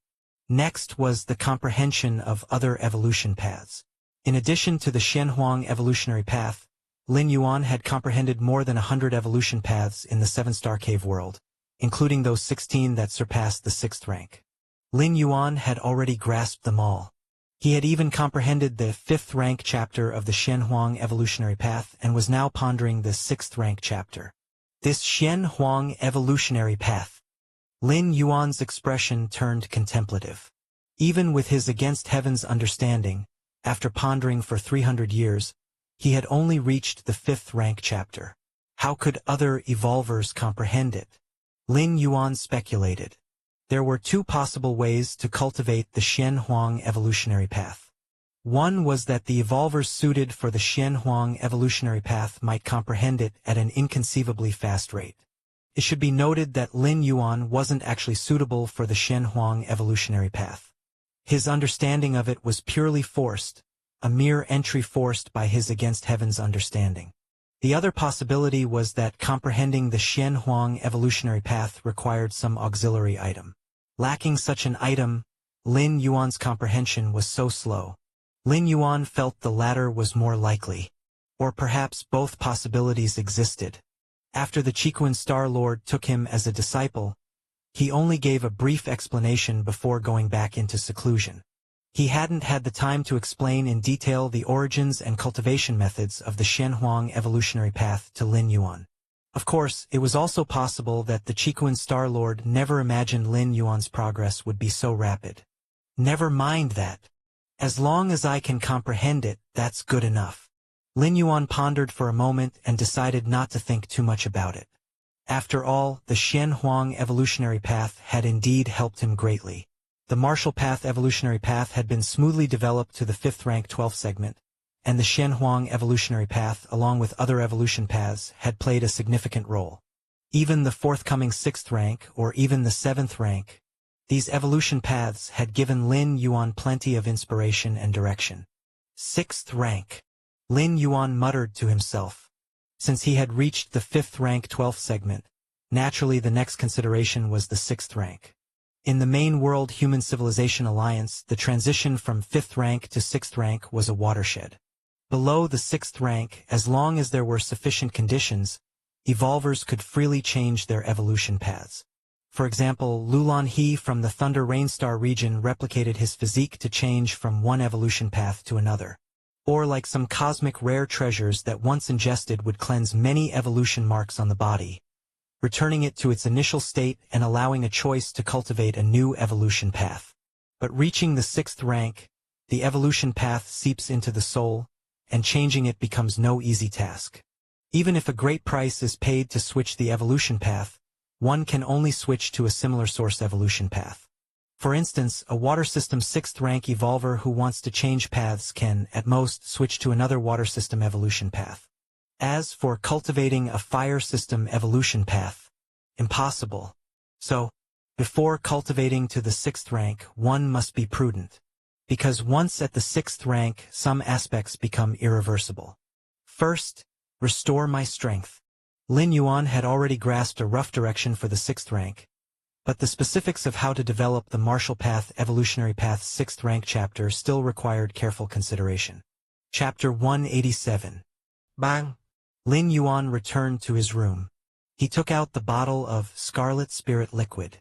Next was the comprehension of other evolution paths. In addition to the Xianhuang evolutionary path, Lin Yuan had comprehended more than 100 evolution paths in the 7-star cave world, including those 16 that surpassed the 6th rank. Lin Yuan had already grasped them all. He had even comprehended the 5th rank chapter of the Xianhuang evolutionary path and was now pondering the 6th rank chapter. This Xianhuang evolutionary path. Lin Yuan's expression turned contemplative. Even with his against heaven's understanding, after pondering for 300 years, he had only reached the 5th rank chapter. How could other evolvers comprehend it? Lin Yuan speculated. There were 2 possible ways to cultivate the Xianhuang evolutionary path. One was that the evolvers suited for the Xianhuang evolutionary path might comprehend it at an inconceivably fast rate. It should be noted that Lin Yuan wasn't actually suitable for the Xianhuang evolutionary path. His understanding of it was purely forced, a mere entry forced by his against heaven's understanding. The other possibility was that comprehending the Xianhuang evolutionary path required some auxiliary item. Lacking such an item, Lin Yuan's comprehension was so slow. Lin Yuan felt the latter was more likely. Or perhaps both possibilities existed. After the Chiquan Star Lord took him as a disciple, he only gave a brief explanation before going back into seclusion. He hadn't had the time to explain in detail the origins and cultivation methods of the Xianhuang evolutionary path to Lin Yuan. Of course, it was also possible that the Chiquan Star Lord never imagined Lin Yuan's progress would be so rapid. Never mind that. As long as I can comprehend it, that's good enough. Lin Yuan pondered for a moment and decided not to think too much about it. After all, the Xianhuang evolutionary path had indeed helped him greatly. The martial path evolutionary path had been smoothly developed to the 5th rank 12th segment, and the Xianhuang evolutionary path, along with other evolution paths, had played a significant role. Even the forthcoming 6th rank, or even the 7th rank, these evolution paths had given Lin Yuan plenty of inspiration and direction. 6th rank. Lin Yuan muttered to himself. Since he had reached the 5th rank 12th segment, naturally the next consideration was the 6th rank. In the main World Human Civilization Alliance, the transition from 5th rank to 6th rank was a watershed. Below the 6th rank, as long as there were sufficient conditions, evolvers could freely change their evolution paths. For example, Lulan He from the Thunder Rainstar region replicated his physique to change from one evolution path to another. Or like some cosmic rare treasures that once ingested would cleanse many evolution marks on the body, returning it to its initial state and allowing a choice to cultivate a new evolution path. But reaching the 6th rank, the evolution path seeps into the soul, and changing it becomes no easy task. Even if a great price is paid to switch the evolution path, one can only switch to a similar source evolution path. For instance, a water system 6th rank evolver who wants to change paths can, at most, switch to another water system evolution path. As for cultivating a fire system evolution path, impossible. So, before cultivating to the 6th rank, one must be prudent. Because once at the 6th rank, some aspects become irreversible. First, restore my strength. Lin Yuan had already grasped a rough direction for the 6th rank, but the specifics of how to develop the martial path evolutionary path 6th rank chapter still required careful consideration. Chapter 187. Bang! Lin Yuan returned to his room. He took out the bottle of Scarlet Spirit Liquid.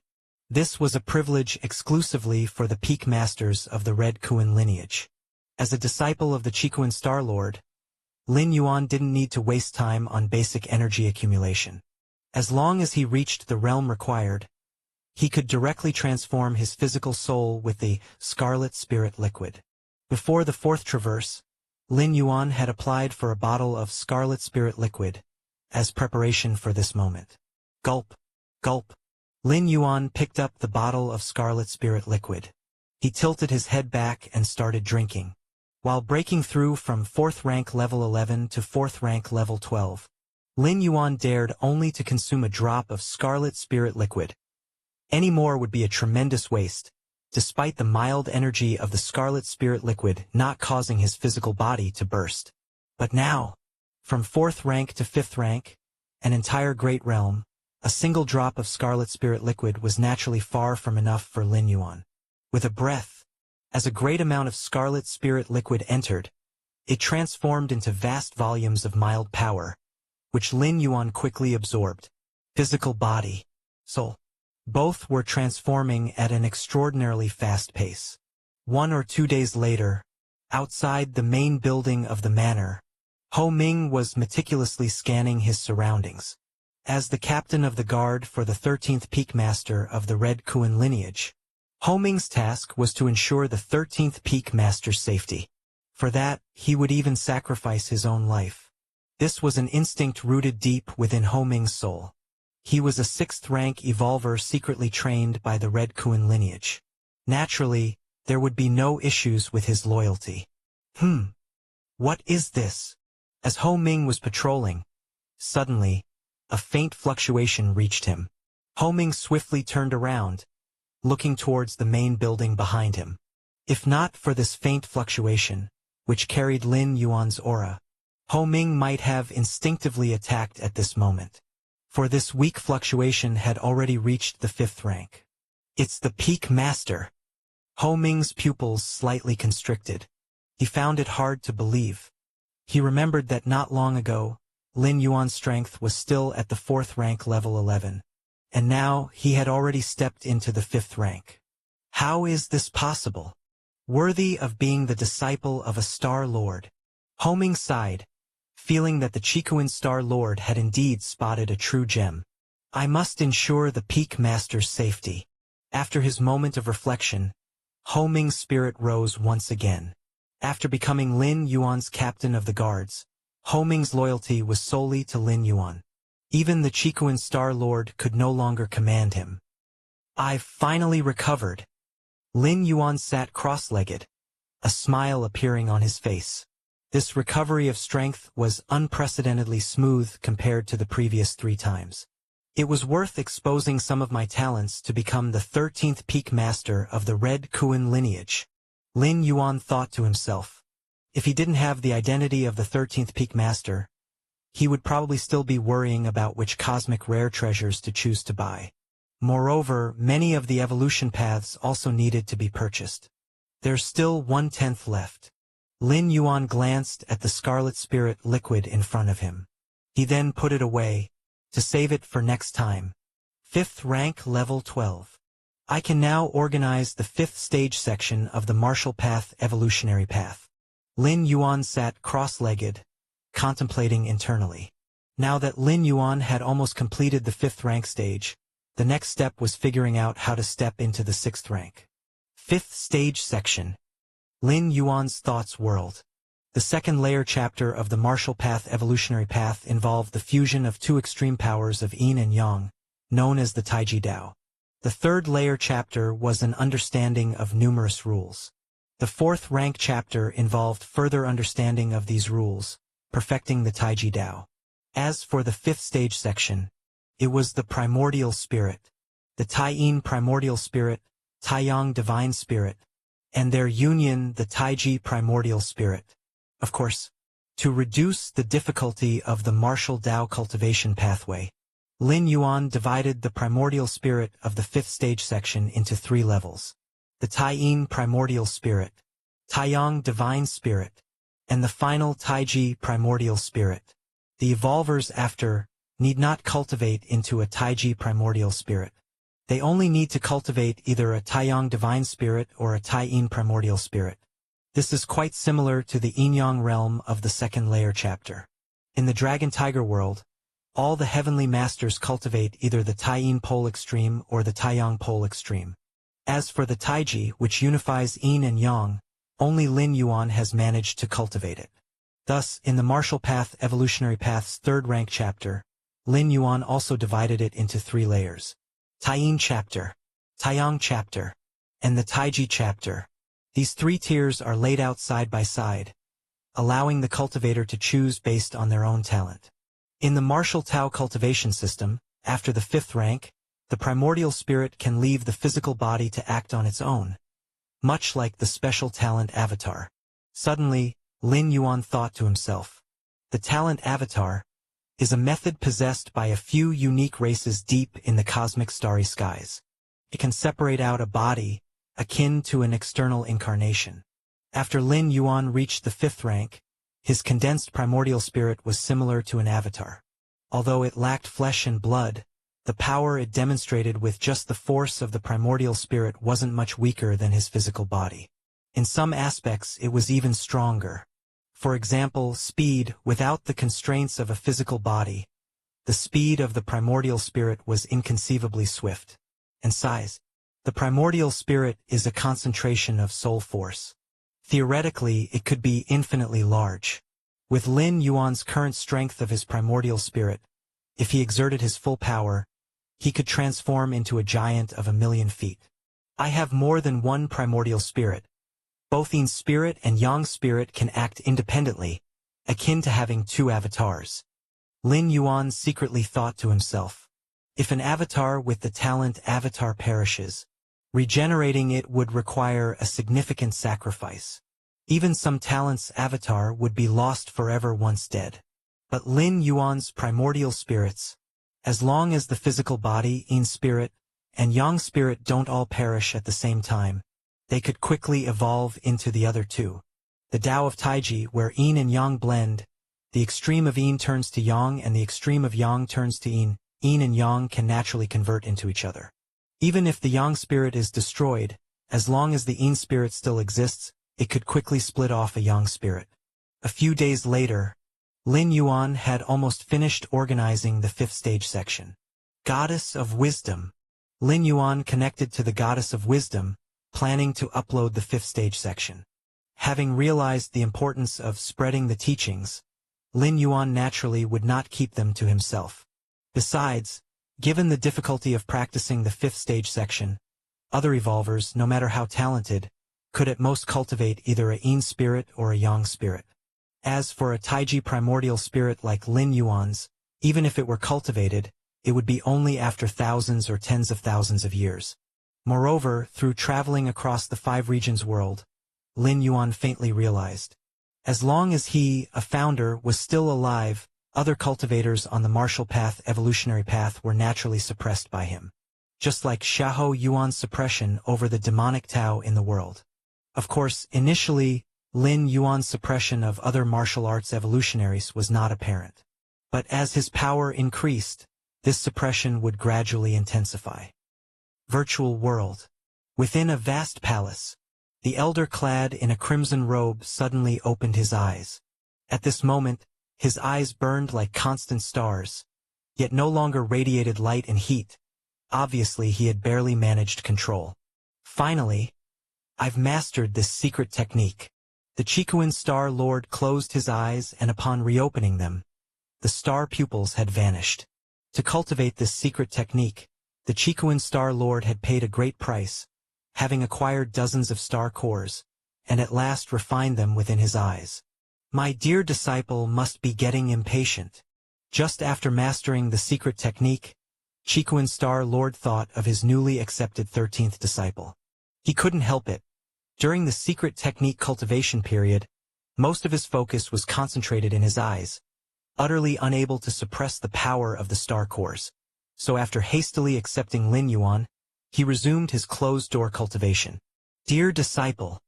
This was a privilege exclusively for the peak masters of the Red Kuan lineage. As a disciple of the Chiquan Star Lord, Lin Yuan didn't need to waste time on basic energy accumulation. As long as he reached the realm required, he could directly transform his physical soul with the Scarlet Spirit Liquid. Before the 4th traverse, Lin Yuan had applied for a bottle of Scarlet Spirit Liquid, as preparation for this moment. Gulp, gulp. Lin Yuan picked up the bottle of Scarlet Spirit Liquid. He tilted his head back and started drinking. While breaking through from 4th rank level 11 to 4th rank level 12, Lin Yuan dared only to consume a drop of scarlet spirit liquid. Any more would be a tremendous waste, despite the mild energy of the scarlet spirit liquid not causing his physical body to burst. But now, from 4th rank to 5th rank, an entire great realm, a single drop of scarlet spirit liquid was naturally far from enough for Lin Yuan. With a breath, as a great amount of scarlet spirit liquid entered, it transformed into vast volumes of mild power, which Lin Yuan quickly absorbed. Physical body, soul. Both were transforming at an extraordinarily fast pace. 1 or 2 days later, outside the main building of the manor, Ho Ming was meticulously scanning his surroundings. As the captain of the guard for the 13th Peak Master of the Red Kuan lineage, Ho Ming's task was to ensure the 13th Peak Master's safety. For that, he would even sacrifice his own life. This was an instinct rooted deep within Ho Ming's soul. He was a 6th rank evolver secretly trained by the Red Kuan lineage. Naturally, there would be no issues with his loyalty. What is this? As Ho Ming was patrolling, suddenly, a faint fluctuation reached him. Ho Ming swiftly turned around, looking towards the main building behind him. If not for this faint fluctuation, which carried Lin Yuan's aura, Ho Ming might have instinctively attacked at this moment. For this weak fluctuation had already reached the 5th rank. It's the Peak Master. Ho Ming's pupils slightly constricted. He found it hard to believe. He remembered that not long ago, Lin Yuan's strength was still at the 4th rank level 11. And now he had already stepped into the 5th rank. How is this possible? Worthy of being the disciple of a Star Lord. Ho Ming sighed, feeling that the Chikuan Star Lord had indeed spotted a true gem. I must ensure the Peak Master's safety. After his moment of reflection, Ho Ming's spirit rose once again. After becoming Lin Yuan's captain of the guards, Ho Ming's loyalty was solely to Lin Yuan. Even the Chikuan Star Lord could no longer command him. I've finally recovered. Lin Yuan sat cross-legged, a smile appearing on his face. This recovery of strength was unprecedentedly smooth compared to the previous 3 times. It was worth exposing some of my talents to become the 13th Peak Master of the Red Kuan lineage. Lin Yuan thought to himself. If he didn't have the identity of the 13th Peak Master, he would probably still be worrying about which cosmic rare treasures to choose to buy. Moreover, many of the evolution paths also needed to be purchased. There's still 1/10 left. Lin Yuan glanced at the scarlet spirit liquid in front of him. He then put it away, to save it for next time. 5th rank level 12. I can now organize the 5th stage section of the martial path evolutionary path. Lin Yuan sat cross-legged, contemplating internally. Now that Lin Yuan had almost completed the 5th rank stage, the next step was figuring out how to step into the 6th rank. 5th stage section. Lin Yuan's thoughts whirled. The 2nd layer chapter of the martial path evolutionary path involved the fusion of 2 extreme powers of yin and yang, known as the Taiji Dao. The 3rd layer chapter was an understanding of numerous rules. The 4th rank chapter involved further understanding of these rules, perfecting the Taiji Dao. As for the 5th stage section, it was the primordial spirit, the Tai-Yin primordial spirit, Tai-Yang divine spirit, and their union the Taiji primordial spirit. Of course, to reduce the difficulty of the martial Dao cultivation pathway, Lin Yuan divided the primordial spirit of the 5th stage section into 3 levels. The Tai-Yin primordial spirit, Tai-Yang divine spirit, and the final Taiji primordial spirit. The evolvers after need not cultivate into a Taiji primordial spirit. They only need to cultivate either a Tai-Yang divine spirit or a Tai-Yin primordial spirit. This is quite similar to the Yin-Yang realm of the 2nd layer chapter. In the Dragon Tiger world, all the heavenly masters cultivate either the Tai-Yin pole extreme or the Tai-Yang pole extreme. As for the Taiji, which unifies Yin and Yang, only Lin Yuan has managed to cultivate it. Thus, in the martial path evolutionary path's 3rd rank chapter, Lin Yuan also divided it into 3 layers. Tai-Yin chapter, Tai-Yang chapter, and the Taiji chapter. These three tiers are laid out side by side, allowing the cultivator to choose based on their own talent. In the martial Tao cultivation system, after the 5th rank, the primordial spirit can leave the physical body to act on its own, much like the special talent avatar. Suddenly, Lin Yuan thought to himself, the talent avatar is a method possessed by a few unique races deep in the cosmic starry skies. It can separate out a body, akin to an external incarnation. After Lin Yuan reached the 5th rank, his condensed primordial spirit was similar to an avatar. Although it lacked flesh and blood, the power it demonstrated with just the force of the primordial spirit wasn't much weaker than his physical body. In some aspects it was even stronger. For example, speed without the constraints of a physical body. The speed of the primordial spirit was inconceivably swift. And size. The primordial spirit is a concentration of soul force. Theoretically, it could be infinitely large. With Lin Yuan's current strength of his primordial spirit, if he exerted his full power, he could transform into a giant of 1,000,000 feet. I have more than one primordial spirit. Both Yin spirit and Yang spirit can act independently, akin to having two avatars. Lin Yuan secretly thought to himself, if an avatar with the talent avatar perishes, regenerating it would require a significant sacrifice. Even some talent's avatar would be lost forever once dead. But Lin Yuan's primordial spirits, as long as the physical body, Yin spirit, and Yang spirit don't all perish at the same time, they could quickly evolve into the other two. The Tao of Taiji, where Yin and Yang blend, the extreme of Yin turns to Yang and the extreme of Yang turns to Yin. Yin and Yang can naturally convert into each other. Even if the Yang spirit is destroyed, as long as the Yin spirit still exists, it could quickly split off a Yang spirit. A few days later, Lin Yuan had almost finished organizing the 5th stage section. Goddess of Wisdom. Lin Yuan connected to the Goddess of Wisdom, planning to upload the 5th stage section. Having realized the importance of spreading the teachings, Lin Yuan naturally would not keep them to himself. Besides, given the difficulty of practicing the 5th stage section, other evolvers, no matter how talented, could at most cultivate either a Yin spirit or a Yang spirit. As for a Taiji primordial spirit like Lin Yuan's, even if it were cultivated, it would be only after thousands or tens of thousands of years. Moreover, through traveling across the 5 regions world, Lin Yuan faintly realized, as long as he, a founder, was still alive, other cultivators on the martial path evolutionary path were naturally suppressed by him. Just like Xiahou Yuan's suppression over the demonic Tao in the world. Of course, initially, Lin Yuan's suppression of other martial arts evolutionaries was not apparent. But as his power increased, this suppression would gradually intensify. Virtual world. Within a vast palace, the elder clad in a crimson robe suddenly opened his eyes. At this moment, his eyes burned like constant stars, yet no longer radiated light and heat. Obviously, he had barely managed control. Finally, I've mastered this secret technique. The Chikuan Star Lord closed his eyes, and upon reopening them, the star pupils had vanished. To cultivate this secret technique, the Chikuan Star Lord had paid a great price, having acquired dozens of star cores, and at last refined them within his eyes. My dear disciple must be getting impatient. Just after mastering the secret technique, Chikuan Star Lord thought of his newly accepted 13th disciple. He couldn't help it. During the secret technique cultivation period, most of his focus was concentrated in his eyes, utterly unable to suppress the power of the star cores. So after hastily accepting Lin Yuan, he resumed his closed-door cultivation. Dear disciple,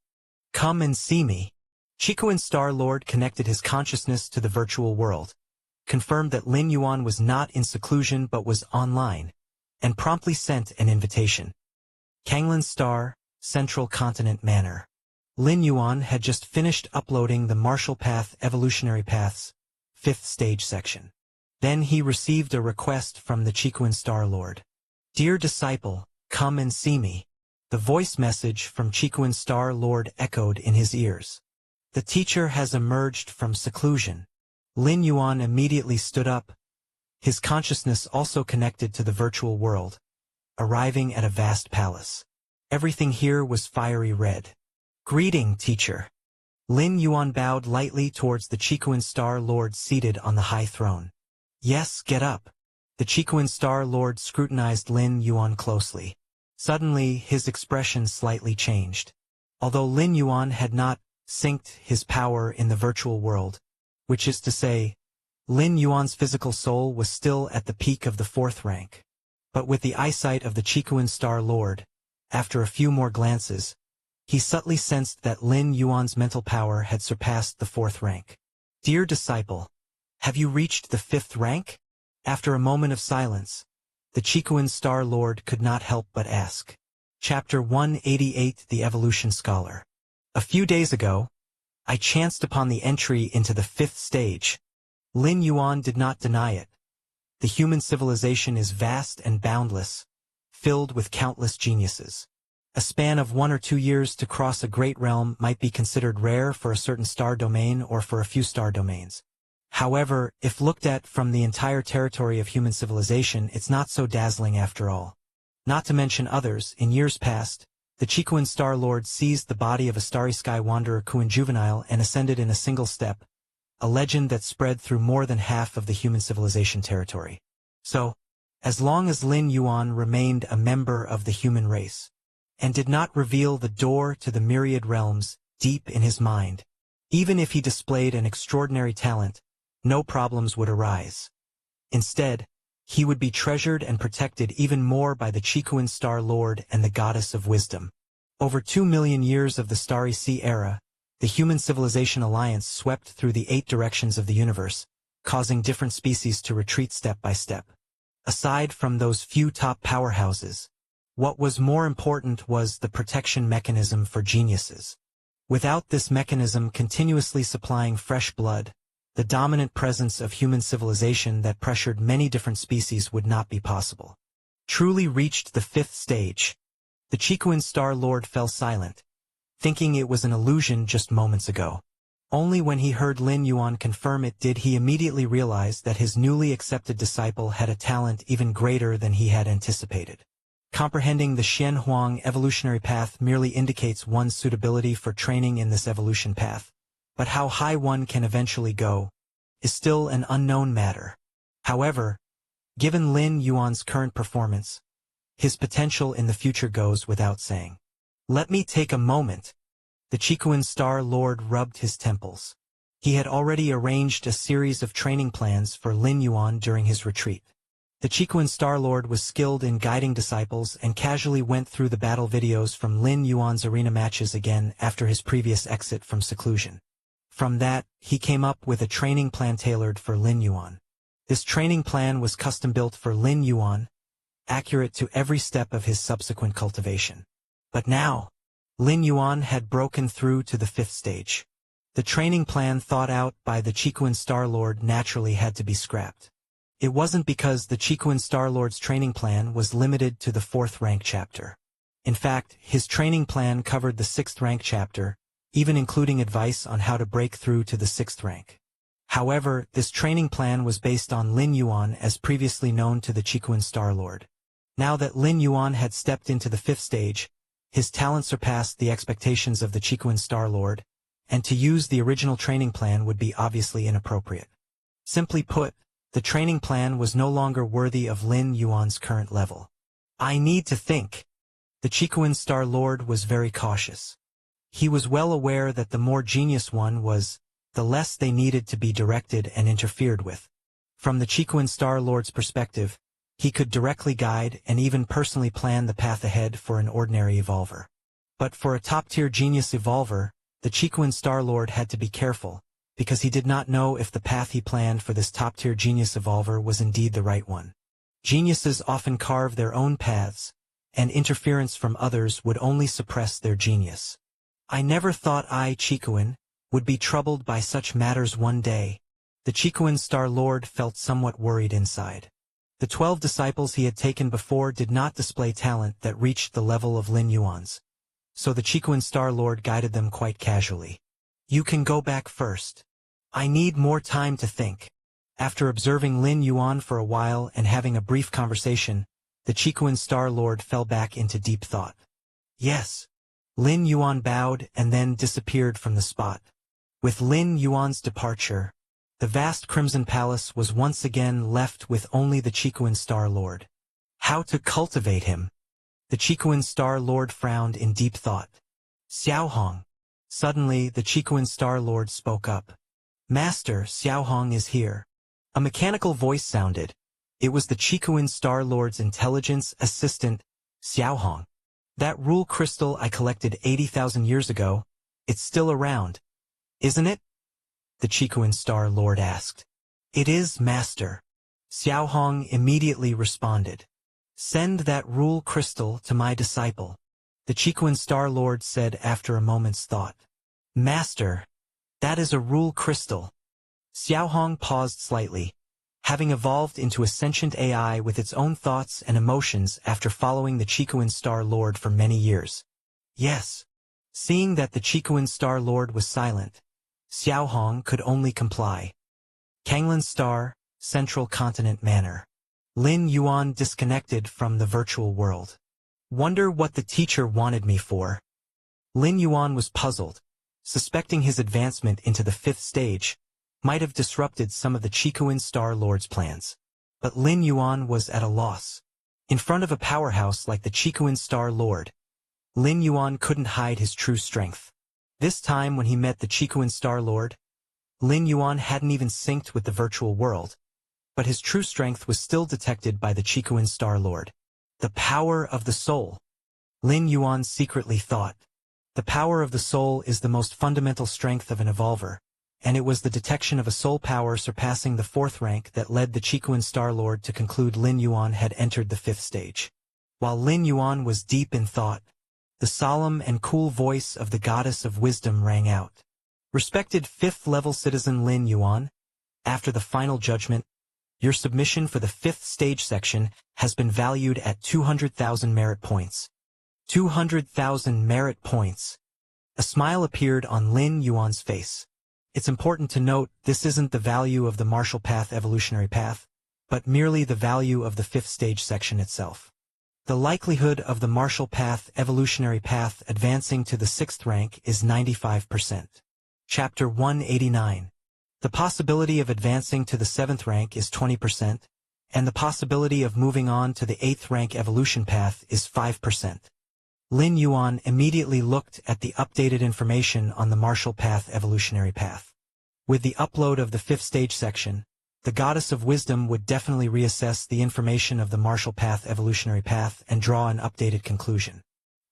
come and see me. Chikuan Star Lord connected his consciousness to the virtual world, confirmed that Lin Yuan was not in seclusion but was online, and promptly sent an invitation. Kanglan Star, Central Continent Manor. Lin Yuan had just finished uploading the Martial Path Evolutionary Path's 5th stage section. Then he received a request from the Chikuan Star Lord. Dear disciple, come and see me. The voice message from Chikuan Star Lord echoed in his ears. The teacher has emerged from seclusion. Lin Yuan immediately stood up, his consciousness also connected to the virtual world, arriving at a vast palace. Everything here was fiery red. "Greeting, teacher." Lin Yuan bowed lightly towards the Chikuan Star Lord seated on the high throne. "Yes, get up." The Chikuan Star Lord scrutinized Lin Yuan closely. Suddenly, his expression slightly changed. Although Lin Yuan had not synced his power in the virtual world, which is to say, Lin Yuan's physical soul was still at the peak of the 4th rank. But with the eyesight of the Chikuan Star Lord, after a few more glances, he subtly sensed that Lin Yuan's mental power had surpassed the 4th rank. "Dear disciple, have you reached the 5th rank?" After a moment of silence, the Chikuan Star Lord could not help but ask. Chapter 188 The Evolution Scholar. A few days ago, I chanced upon the entry into the 5th stage. Lin Yuan did not deny it. The human civilization is vast and boundless, filled with countless geniuses. A span of 1 or 2 years to cross a great realm might be considered rare for a certain star domain or for a few star domains. However, if looked at from the entire territory of human civilization, it's not so dazzling after all. Not to mention others, in years past, the Chikuan Star Lord seized the body of a starry sky wanderer Kuan Juvenile and ascended in a single step, a legend that spread through more than half of the human civilization territory. So, as long as Lin Yuan remained a member of the human race, and did not reveal the door to the myriad realms deep in his mind, even if he displayed an extraordinary talent, no problems would arise. Instead, he would be treasured and protected even more by the Chikuan Star Lord and the Goddess of Wisdom. Over 2 million years of the Starry Sea era, the Human Civilization Alliance swept through the 8 directions of the universe, causing different species to retreat step by step. Aside from those few top powerhouses, what was more important was the protection mechanism for geniuses. Without this mechanism continuously supplying fresh blood, the dominant presence of human civilization that pressured many different species would not be possible. Truly reached the 5th stage. The Chikuan Star Lord fell silent, thinking it was an illusion just moments ago. Only when he heard Lin Yuan confirm it did he immediately realize that his newly accepted disciple had a talent even greater than he had anticipated. Comprehending the Xian Huang evolutionary path merely indicates one's suitability for training in this evolution path, but how high one can eventually go is still an unknown matter. However, given Lin Yuan's current performance, his potential in the future goes without saying. "Let me take a moment." The Chikuan Star Lord rubbed his temples. He had already arranged a series of training plans for Lin Yuan during his retreat. The Chikuan Star Lord was skilled in guiding disciples and casually went through the battle videos from Lin Yuan's arena matches again after his previous exit from seclusion. From that, he came up with a training plan tailored for Lin Yuan. This training plan was custom-built for Lin Yuan, accurate to every step of his subsequent cultivation. But now, Lin Yuan had broken through to the 5th stage. The training plan thought out by the Chikuan Star Lord naturally had to be scrapped. It wasn't because the Chikuan Star Lord's training plan was limited to the 4th rank chapter. In fact, his training plan covered the 6th rank chapter, even including advice on how to break through to the 6th rank. However, this training plan was based on Lin Yuan as previously known to the Chikuan Star Lord. Now that Lin Yuan had stepped into the 5th stage, his talent surpassed the expectations of the Chikuan Star Lord, and to use the original training plan would be obviously inappropriate. Simply put, the training plan was no longer worthy of Lin Yuan's current level. "I need to think." The Chikuan Star Lord was very cautious. He was well aware that the more genius one was, the less they needed to be directed and interfered with. From the Chikuan Star Lord's perspective, he could directly guide and even personally plan the path ahead for an ordinary evolver. But for a top-tier genius evolver, the Chikuan Star Lord had to be careful, because he did not know if the path he planned for this top-tier genius evolver was indeed the right one. Geniuses often carve their own paths, and interference from others would only suppress their genius. "I never thought I, Chikuan, would be troubled by such matters one day." The Chikuan Star Lord felt somewhat worried inside. The 12 disciples he had taken before did not display talent that reached the level of Lin Yuan's, so the Chikuan Star Lord guided them quite casually. "You can go back first. I need more time to think." After observing Lin Yuan for a while and having a brief conversation, the Chikuan Star Lord fell back into deep thought. Yes. Lin Yuan bowed and then disappeared from the spot. With Lin Yuan's departure, the vast Crimson Palace was once again left with only the Chikuan Star Lord. How to cultivate him? The Chikuan Star Lord frowned in deep thought. Xiaohong. Suddenly, the Chikuan Star Lord spoke up. Master, Xiaohong is here. A mechanical voice sounded. It was the Chikuan Star Lord's intelligence assistant, Xiaohong. That rule crystal I collected 80,000 years ago, it's still around, isn't it? The Chikuan Star Lord asked. It is, Master. Xiaohong immediately responded. Send that rule crystal to my disciple. The Chikuan Star Lord said after a moment's thought. Master, that is a rule crystal. Xiaohong paused slightly, having evolved into a sentient AI with its own thoughts and emotions after following the Chikuan Star Lord for many years. Yes. Seeing that the Chikuan Star Lord was silent, Xiaohong could only comply. Kanglan Star, Central Continent Manor. Lin Yuan disconnected from the virtual world. Wonder what the teacher wanted me for. Lin Yuan was puzzled, suspecting his advancement into the 5th stage might have disrupted some of the Chikuan Star Lord's plans. But Lin Yuan was at a loss. In front of a powerhouse like the Chikuan Star Lord, Lin Yuan couldn't hide his true strength. This time when he met the Chikuan Star Lord, Lin Yuan hadn't even synced with the virtual world, but his true strength was still detected by the Chikuan Star Lord. The power of the soul. Lin Yuan secretly thought. The power of the soul is the most fundamental strength of an evolver, and it was the detection of a soul power surpassing the 4th rank that led the Chikuan Star Lord to conclude Lin Yuan had entered the 5th stage. While Lin Yuan was deep in thought, the solemn and cool voice of the goddess of wisdom rang out. Respected 5th-level citizen Lin Yuan, after the final judgment, your submission for the 5th stage section has been valued at 200,000 merit points. 200,000 merit points. A smile appeared on Lin Yuan's face. It's important to note this isn't the value of the martial path evolutionary path, but merely the value of the 5th stage section itself. The likelihood of the martial path evolutionary path advancing to the 6th rank is 95%. Chapter 189. The possibility of advancing to the 7th rank is 20%, and the possibility of moving on to the 8th rank evolution path is 5%. Lin Yuan immediately looked at the updated information on the martial path evolutionary path. With the upload of the 5th stage section, the goddess of wisdom would definitely reassess the information of the martial path evolutionary path and draw an updated conclusion.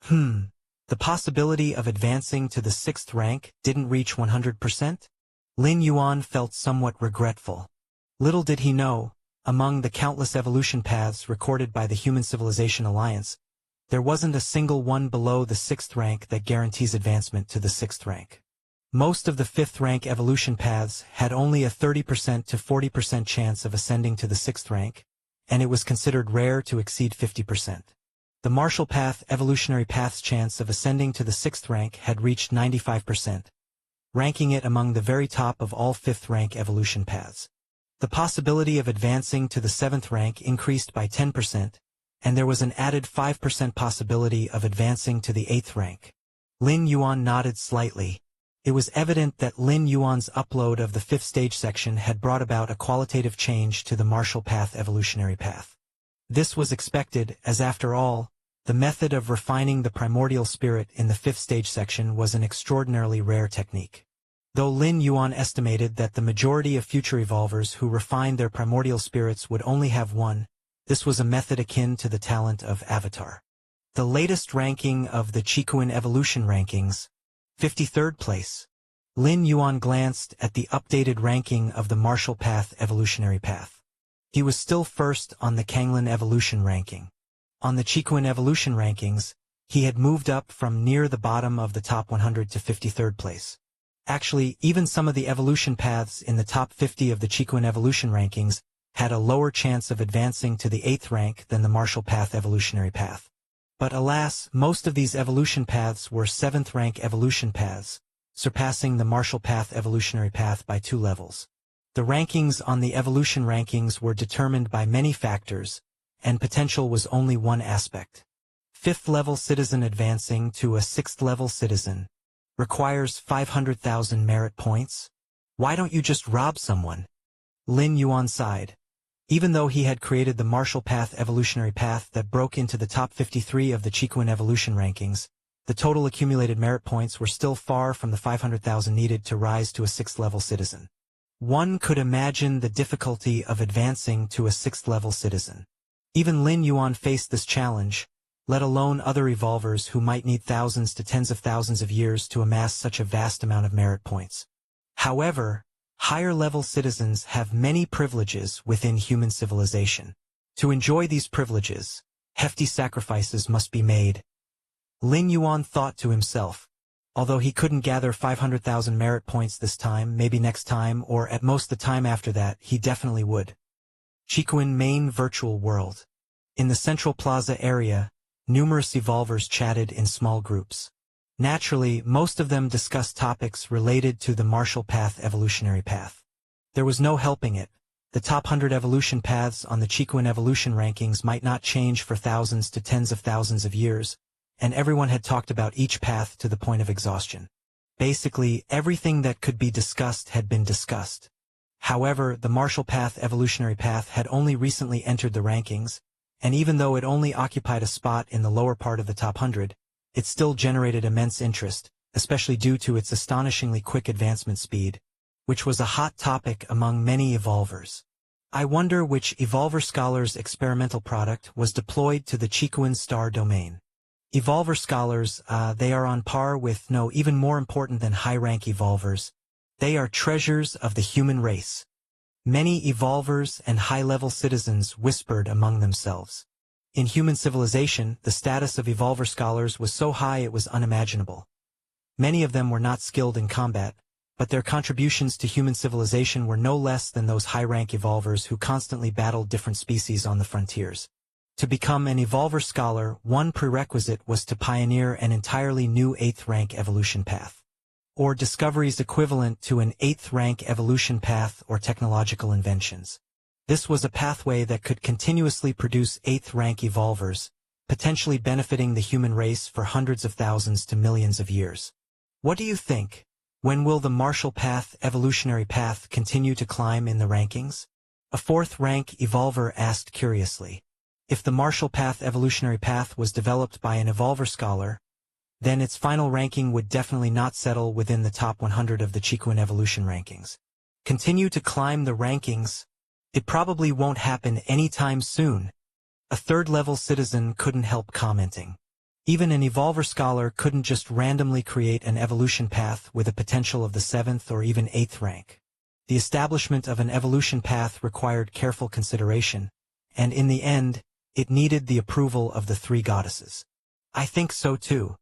The possibility of advancing to the 6th rank didn't reach 100%? Lin Yuan felt somewhat regretful. Little did he know, among the countless evolution paths recorded by the Human Civilization Alliance, there wasn't a single one below the 6th rank that guarantees advancement to the 6th rank. Most of the 5th rank evolution paths had only a 30% to 40% chance of ascending to the 6th rank, and it was considered rare to exceed 50%. The martial path evolutionary path's chance of ascending to the 6th rank had reached 95%, ranking it among the very top of all 5th rank evolution paths. The possibility of advancing to the 7th rank increased by 10%, and there was an added 5% possibility of advancing to the 8th rank. Lin Yuan nodded slightly. It was evident that Lin Yuan's upload of the 5th stage section had brought about a qualitative change to the martial path evolutionary path. This was expected, as after all, the method of refining the primordial spirit in the 5th stage section was an extraordinarily rare technique. Though Lin Yuan estimated that the majority of future evolvers who refined their primordial spirits would only have one, this was a method akin to the talent of Avatar. The latest ranking of the Chikuan evolution rankings, 53rd place. Lin Yuan glanced at the updated ranking of the martial path evolutionary path. He was still first on the Kanglan evolution ranking. On the Chikuan evolution rankings, he had moved up from near the bottom of the top 100 to 53rd place. Actually, even some of the evolution paths in the top 50 of the Chikuan evolution rankings had a lower chance of advancing to the 8th rank than the martial path evolutionary path. But alas, most of these evolution paths were 7th rank evolution paths, surpassing the martial path evolutionary path by 2 levels. The rankings on the evolution rankings were determined by many factors, and potential was only one aspect. 5th-level citizen advancing to a 6th-level citizen requires 500,000 merit points? Why don't you just rob someone? Lin Yuan sighed. Even though he had created the Marshall Path evolutionary path that broke into the top 53 of the Chiquin evolution rankings, the total accumulated merit points were still far from the 500,000 needed to rise to a 6th-level citizen. One could imagine the difficulty of advancing to a 6th-level citizen. Even Lin Yuan faced this challenge, let alone other evolvers who might need thousands to tens of thousands of years to amass such a vast amount of merit points. However, higher-level citizens have many privileges within human civilization. To enjoy these privileges, hefty sacrifices must be made. Lin Yuan thought to himself, although he couldn't gather 500,000 merit points this time, maybe next time, or at most the time after that, he definitely would. Chiquin main virtual world. In the Central Plaza area, numerous evolvers chatted in small groups. Naturally, most of them discussed topics related to the Marshall Path evolutionary path. There was no helping it. The top 100 evolution paths on the Chiquin evolution rankings might not change for thousands to tens of thousands of years, and everyone had talked about each path to the point of exhaustion. Basically, everything that could be discussed had been discussed. However, the Marshall Path evolutionary path had only recently entered the rankings, and even though it only occupied a spot in the lower part of the top 100, it still generated immense interest, especially due to its astonishingly quick advancement speed, which was a hot topic among many evolvers. I wonder which Evolver Scholars experimental product was deployed to the Chiquin star domain. Evolver Scholars, they are on par with, no, even more important than high-rank evolvers. They are treasures of the human race. Many evolvers and high-level citizens whispered among themselves. In human civilization, the status of Evolver Scholars was so high it was unimaginable. Many of them were not skilled in combat, but their contributions to human civilization were no less than those high-rank evolvers who constantly battled different species on the frontiers. To become an Evolver Scholar, one prerequisite was to pioneer an entirely new 8th-rank evolution path, or discoveries equivalent to an 8th-rank evolution path or technological inventions. This was a pathway that could continuously produce 8th-rank evolvers, potentially benefiting the human race for hundreds of thousands to millions of years. What do you think? When will the Marshall Path evolutionary path continue to climb in the rankings? A 4th-rank evolver asked curiously. If the Marshall Path evolutionary path was developed by an Evolver Scholar, then its final ranking would definitely not settle within the top 100 of the Chiquin evolution rankings. Continue to climb the rankings? It probably won't happen anytime soon. A 3rd-level citizen couldn't help commenting. Even an Evolver Scholar couldn't just randomly create an evolution path with a potential of the 7th or even 8th rank. The establishment of an evolution path required careful consideration, and in the end, it needed the approval of the 3 goddesses. I think so too.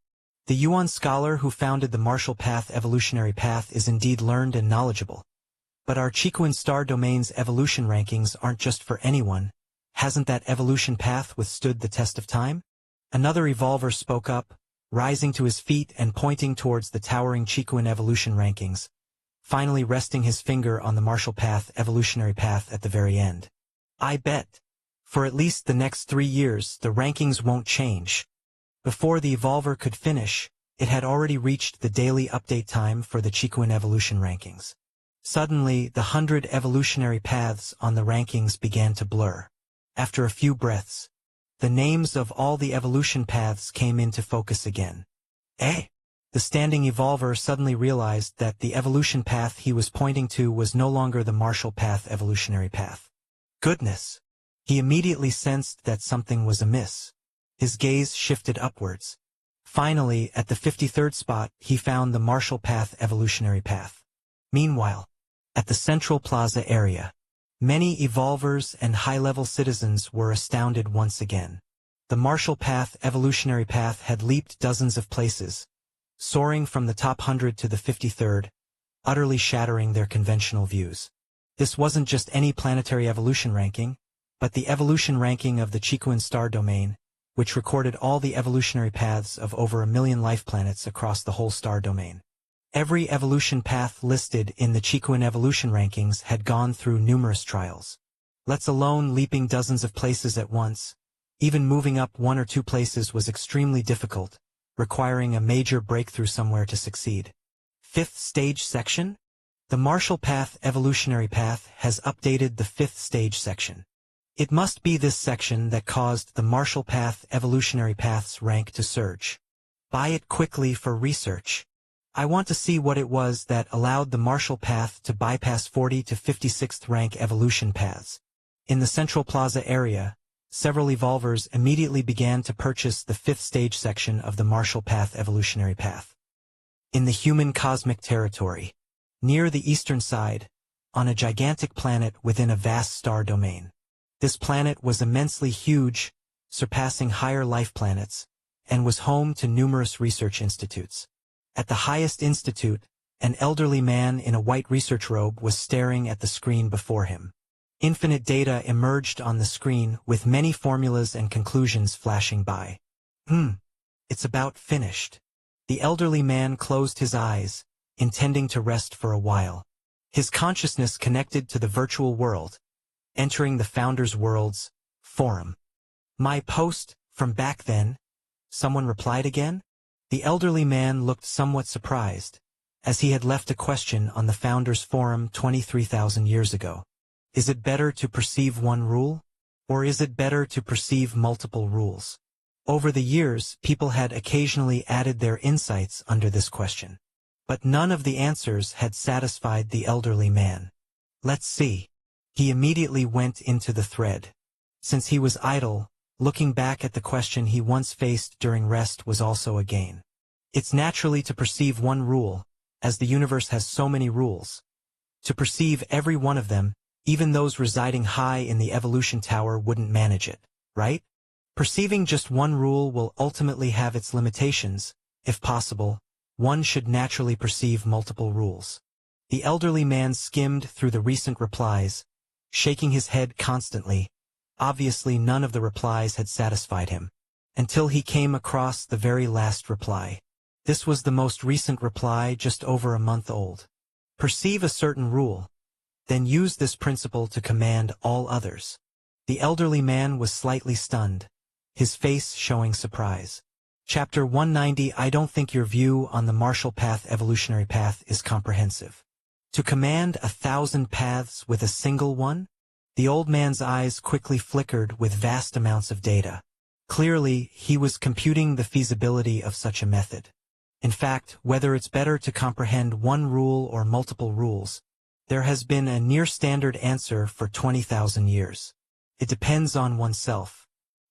The Yuan scholar who founded the Marshall Path evolutionary path is indeed learned and knowledgeable. But our Chiquin star domain's evolution rankings aren't just for anyone. Hasn't that evolution path withstood the test of time? Another evolver spoke up, rising to his feet and pointing towards the towering Chiquin evolution rankings, finally resting his finger on the Marshall Path evolutionary path at the very end. I bet. For at least the next 3 years, the rankings won't change. Before the evolver could finish, it had already reached the daily update time for the Chiquin evolution rankings. Suddenly, the 100 evolutionary paths on the rankings began to blur. After a few breaths, the names of all the evolution paths came into focus again. The standing evolver suddenly realized that the evolution path he was pointing to was no longer the Marshall Path evolutionary path. Goodness! He immediately sensed that something was amiss. His gaze shifted upwards. Finally, at the 53rd spot, he found the Marshall Path evolutionary path. Meanwhile, at the Central Plaza area, many evolvers and high-level citizens were astounded once again. The Marshall Path evolutionary path had leaped dozens of places, soaring from the top 100 to the 53rd, utterly shattering their conventional views. This wasn't just any planetary evolution ranking, but the evolution ranking of the Chiquin star domain, which recorded all the evolutionary paths of over 1 million life planets across the whole star domain. Every evolution path listed in the Chiquin evolution rankings had gone through numerous trials. Let alone leaping dozens of places at once. Even moving up 1 or 2 places was extremely difficult, requiring a major breakthrough somewhere to succeed. Fifth stage section? The Marshall Path evolutionary path has updated the fifth stage section. It must be this section that caused the Marshall Path evolutionary path's rank to surge. Buy it quickly for research. I want to see what it was that allowed the Marshall Path to bypass 40 to 56th rank evolution paths. In the Central Plaza area, several evolvers immediately began to purchase the fifth stage section of the Marshall Path evolutionary path. In the human cosmic territory, near the eastern side, on a gigantic planet within a vast star domain. This planet was immensely huge, surpassing higher life planets, and was home to numerous research institutes. At the highest institute, an elderly man in a white research robe was staring at the screen before him. Infinite data emerged on the screen with many formulas and conclusions flashing by. It's about finished. The elderly man closed his eyes, intending to rest for a while. His consciousness connected to the virtual world, entering the Founders World's forum. My post from back then? Someone replied again? The elderly man looked somewhat surprised, as he had left a question on the Founders Forum 23,000 years ago. Is it better to perceive one rule? Or is it better to perceive multiple rules? Over the years, people had occasionally added their insights under this question. But none of the answers had satisfied the elderly man. Let's see. He immediately went into the thread. Since he was idle, looking back at the question he once faced during rest was also a gain. It's naturally to perceive one rule, as the universe has so many rules. To perceive every one of them, even those residing high in the evolution tower wouldn't manage it, right? Perceiving just one rule will ultimately have its limitations. If possible, one should naturally perceive multiple rules. The elderly man skimmed through the recent replies, shaking his head constantly. Obviously none of the replies had satisfied him, until he came across the very last reply. This was the most recent reply, just over a month old. Perceive a certain rule, then use this principle to command all others. The elderly man was slightly stunned, his face showing surprise. Chapter 190. I don't think your view on the Marshall Path evolutionary path is comprehensive. To command 1,000 paths with a single one? The old man's eyes quickly flickered with vast amounts of data. Clearly, he was computing the feasibility of such a method. In fact, whether it's better to comprehend one rule or multiple rules, there has been a near-standard answer for 20,000 years. It depends on oneself.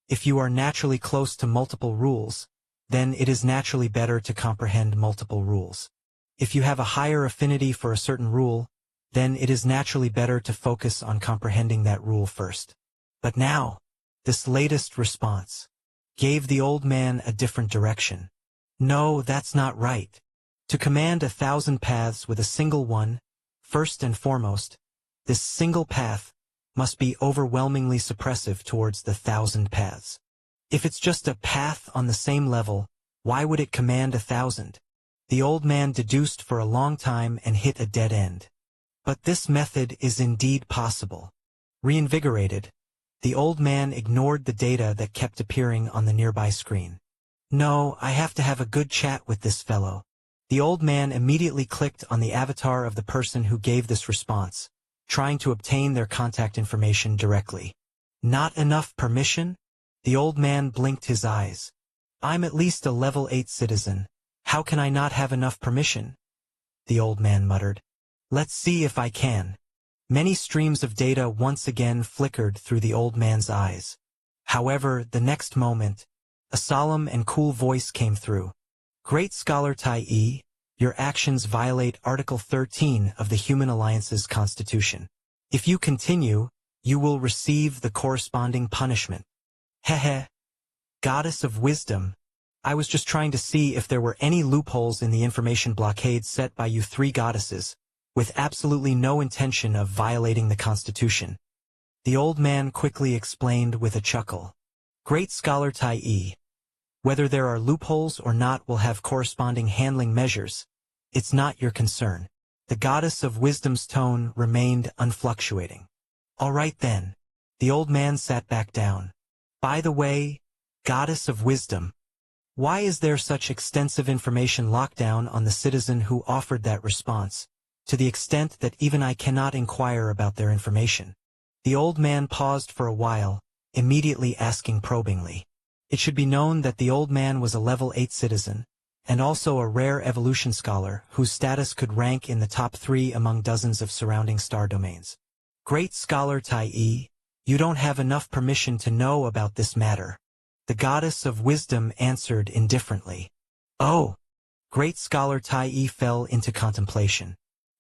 If you are naturally close to multiple rules, then it is naturally better to comprehend multiple rules. If you have a higher affinity for a certain rule, then it is naturally better to focus on comprehending that rule first. But now, this latest response gave the old man a different direction. No, that's not right. To command 1,000 paths with a single one, first and foremost, this single path must be overwhelmingly suppressive towards the 1,000 paths. If it's just a path on the same level, why would it command 1,000? The old man deduced for a long time and hit a dead end. But this method is indeed possible. Reinvigorated, the old man ignored the data that kept appearing on the nearby screen. No, I have to have a good chat with this fellow. The old man immediately clicked on the avatar of the person who gave this response, trying to obtain their contact information directly. Not enough permission? The old man blinked his eyes. I'm at least a level 8 citizen. How can I not have enough permission? The old man muttered. Let's see if I can. Many streams of data once again flickered through the old man's eyes. However, the next moment, a solemn and cool voice came through. Great Scholar Tai E, your actions violate Article 13 of the Human Alliance's Constitution. If you continue, you will receive the corresponding punishment. Hehe. Goddess of Wisdom. I was just trying to see if there were any loopholes in the information blockade set by you 3 goddesses, with absolutely no intention of violating the Constitution. The old man quickly explained with a chuckle. Great Scholar Tai E. Whether there are loopholes or not will have corresponding handling measures. It's not your concern. The Goddess of Wisdom's tone remained unfluctuating. All right then. The old man sat back down. By the way, Goddess of Wisdom, why is there such extensive information lockdown on the citizen who offered that response, to the extent that even I cannot inquire about their information? The old man paused for a while, immediately asking probingly. It should be known that the old man was a level 8 citizen, and also a rare evolution scholar whose status could rank in the top 3 among dozens of surrounding star domains. Great scholar Tai, you don't have enough permission to know about this matter. The Goddess of Wisdom answered indifferently. Oh! Great scholar Tai fell into contemplation.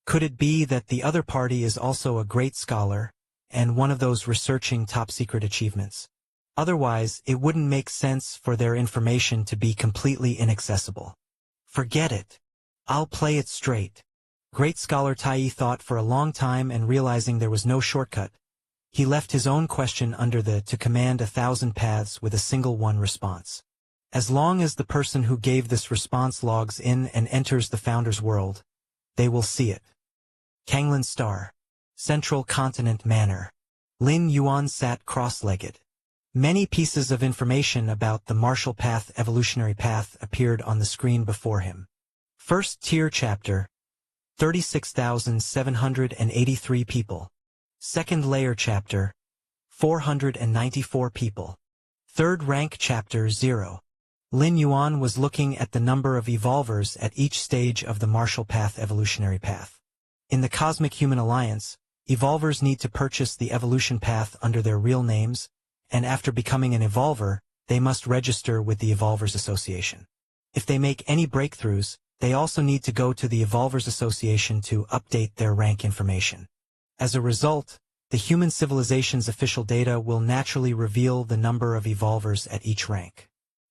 Could it be that the other party is also a great scholar, and one of those researching top-secret achievements? Otherwise, it wouldn't make sense for their information to be completely inaccessible. Forget it. I'll play it straight. Great scholar Tai thought for a long time, and realizing there was no shortcut, he left his own question under the to command 1,000 paths with a single one response. As long as the person who gave this response logs in and enters the Founder's world, they will see it. Kanglan Star. Central Continent Manor. Lin Yuan sat cross-legged. Many pieces of information about the Marshall Path evolutionary path appeared on the screen before him. First tier chapter, 36,783 people. Second layer chapter, 494 people. Third rank chapter 0. Lin Yuan was looking at the number of evolvers at each stage of the Marshall Path evolutionary path. In the Cosmic Human Alliance, evolvers need to purchase the evolution path under their real names, and after becoming an evolver, they must register with the Evolvers Association. If they make any breakthroughs, they also need to go to the Evolvers Association to update their rank information. As a result, the human civilization's official data will naturally reveal the number of evolvers at each rank.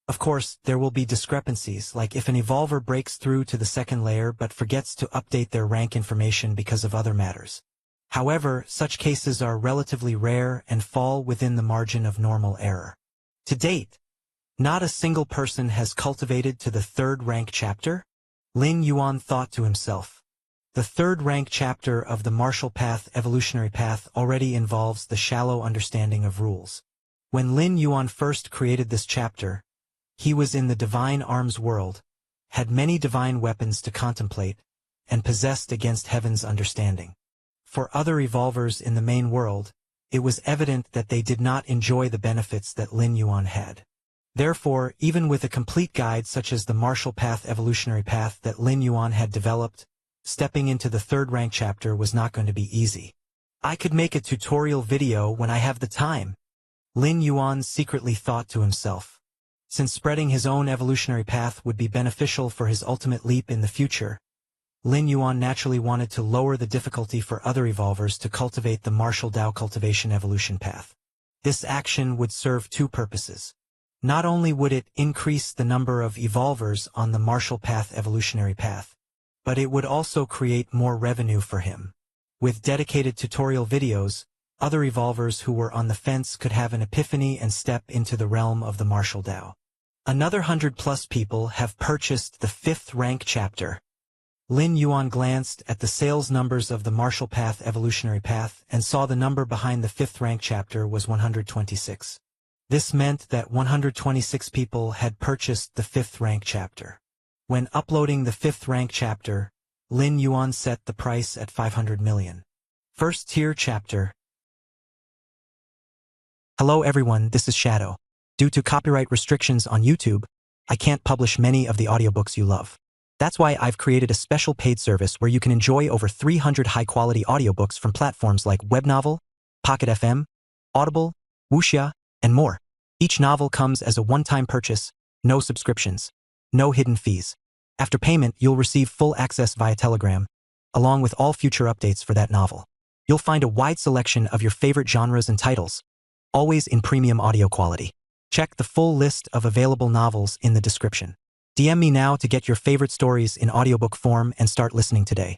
Of course, there will be discrepancies, like if an evolver breaks through to the second layer but forgets to update their rank information because of other matters. However, such cases are relatively rare and fall within the margin of normal error. To date, not a single person has cultivated to the third rank chapter? Lin Yuan thought to himself. The third rank chapter of the Marshall Path evolutionary path already involves the shallow understanding of rules. When Lin Yuan first created this chapter, he was in the divine arms world, had many divine weapons to contemplate, and possessed against heaven's understanding. For other evolvers in the main world, it was evident that they did not enjoy the benefits that Lin Yuan had. Therefore, even with a complete guide such as the Marshall Path evolutionary path that Lin Yuan had developed, stepping into the third rank chapter was not going to be easy. I could make a tutorial video when I have the time, Lin Yuan secretly thought to himself. Since spreading his own evolutionary path would be beneficial for his ultimate leap in the future, Lin Yuan naturally wanted to lower the difficulty for other evolvers to cultivate the Marshall Dao cultivation evolution path. This action would serve two purposes. Not only would it increase the number of evolvers on the Marshall Path evolutionary path, but it would also create more revenue for him. With dedicated tutorial videos, other evolvers who were on the fence could have an epiphany and step into the realm of the Marshall Dao. Another 100+ people have purchased the 5th rank chapter. Lin Yuan glanced at the sales numbers of the Marshall Path evolutionary path and saw the number behind the 5th rank chapter was 126. This meant that 126 people had purchased the 5th rank chapter. When uploading the 5th rank chapter, Lin Yuan set the price at 500 million. First tier chapter. Hello everyone, this is Shadow. Due to copyright restrictions on YouTube, I can't publish many of the audiobooks you love. That's why I've created a special paid service where you can enjoy over 300 high-quality audiobooks from platforms like Webnovel, Pocket FM, Audible, Wuxia, and more. Each novel comes as a one-time purchase, no subscriptions, no hidden fees. After payment, you'll receive full access via Telegram, along with all future updates for that novel. You'll find a wide selection of your favorite genres and titles, always in premium audio quality. Check the full list of available novels in the description. DM me now to get your favorite stories in audiobook form and start listening today.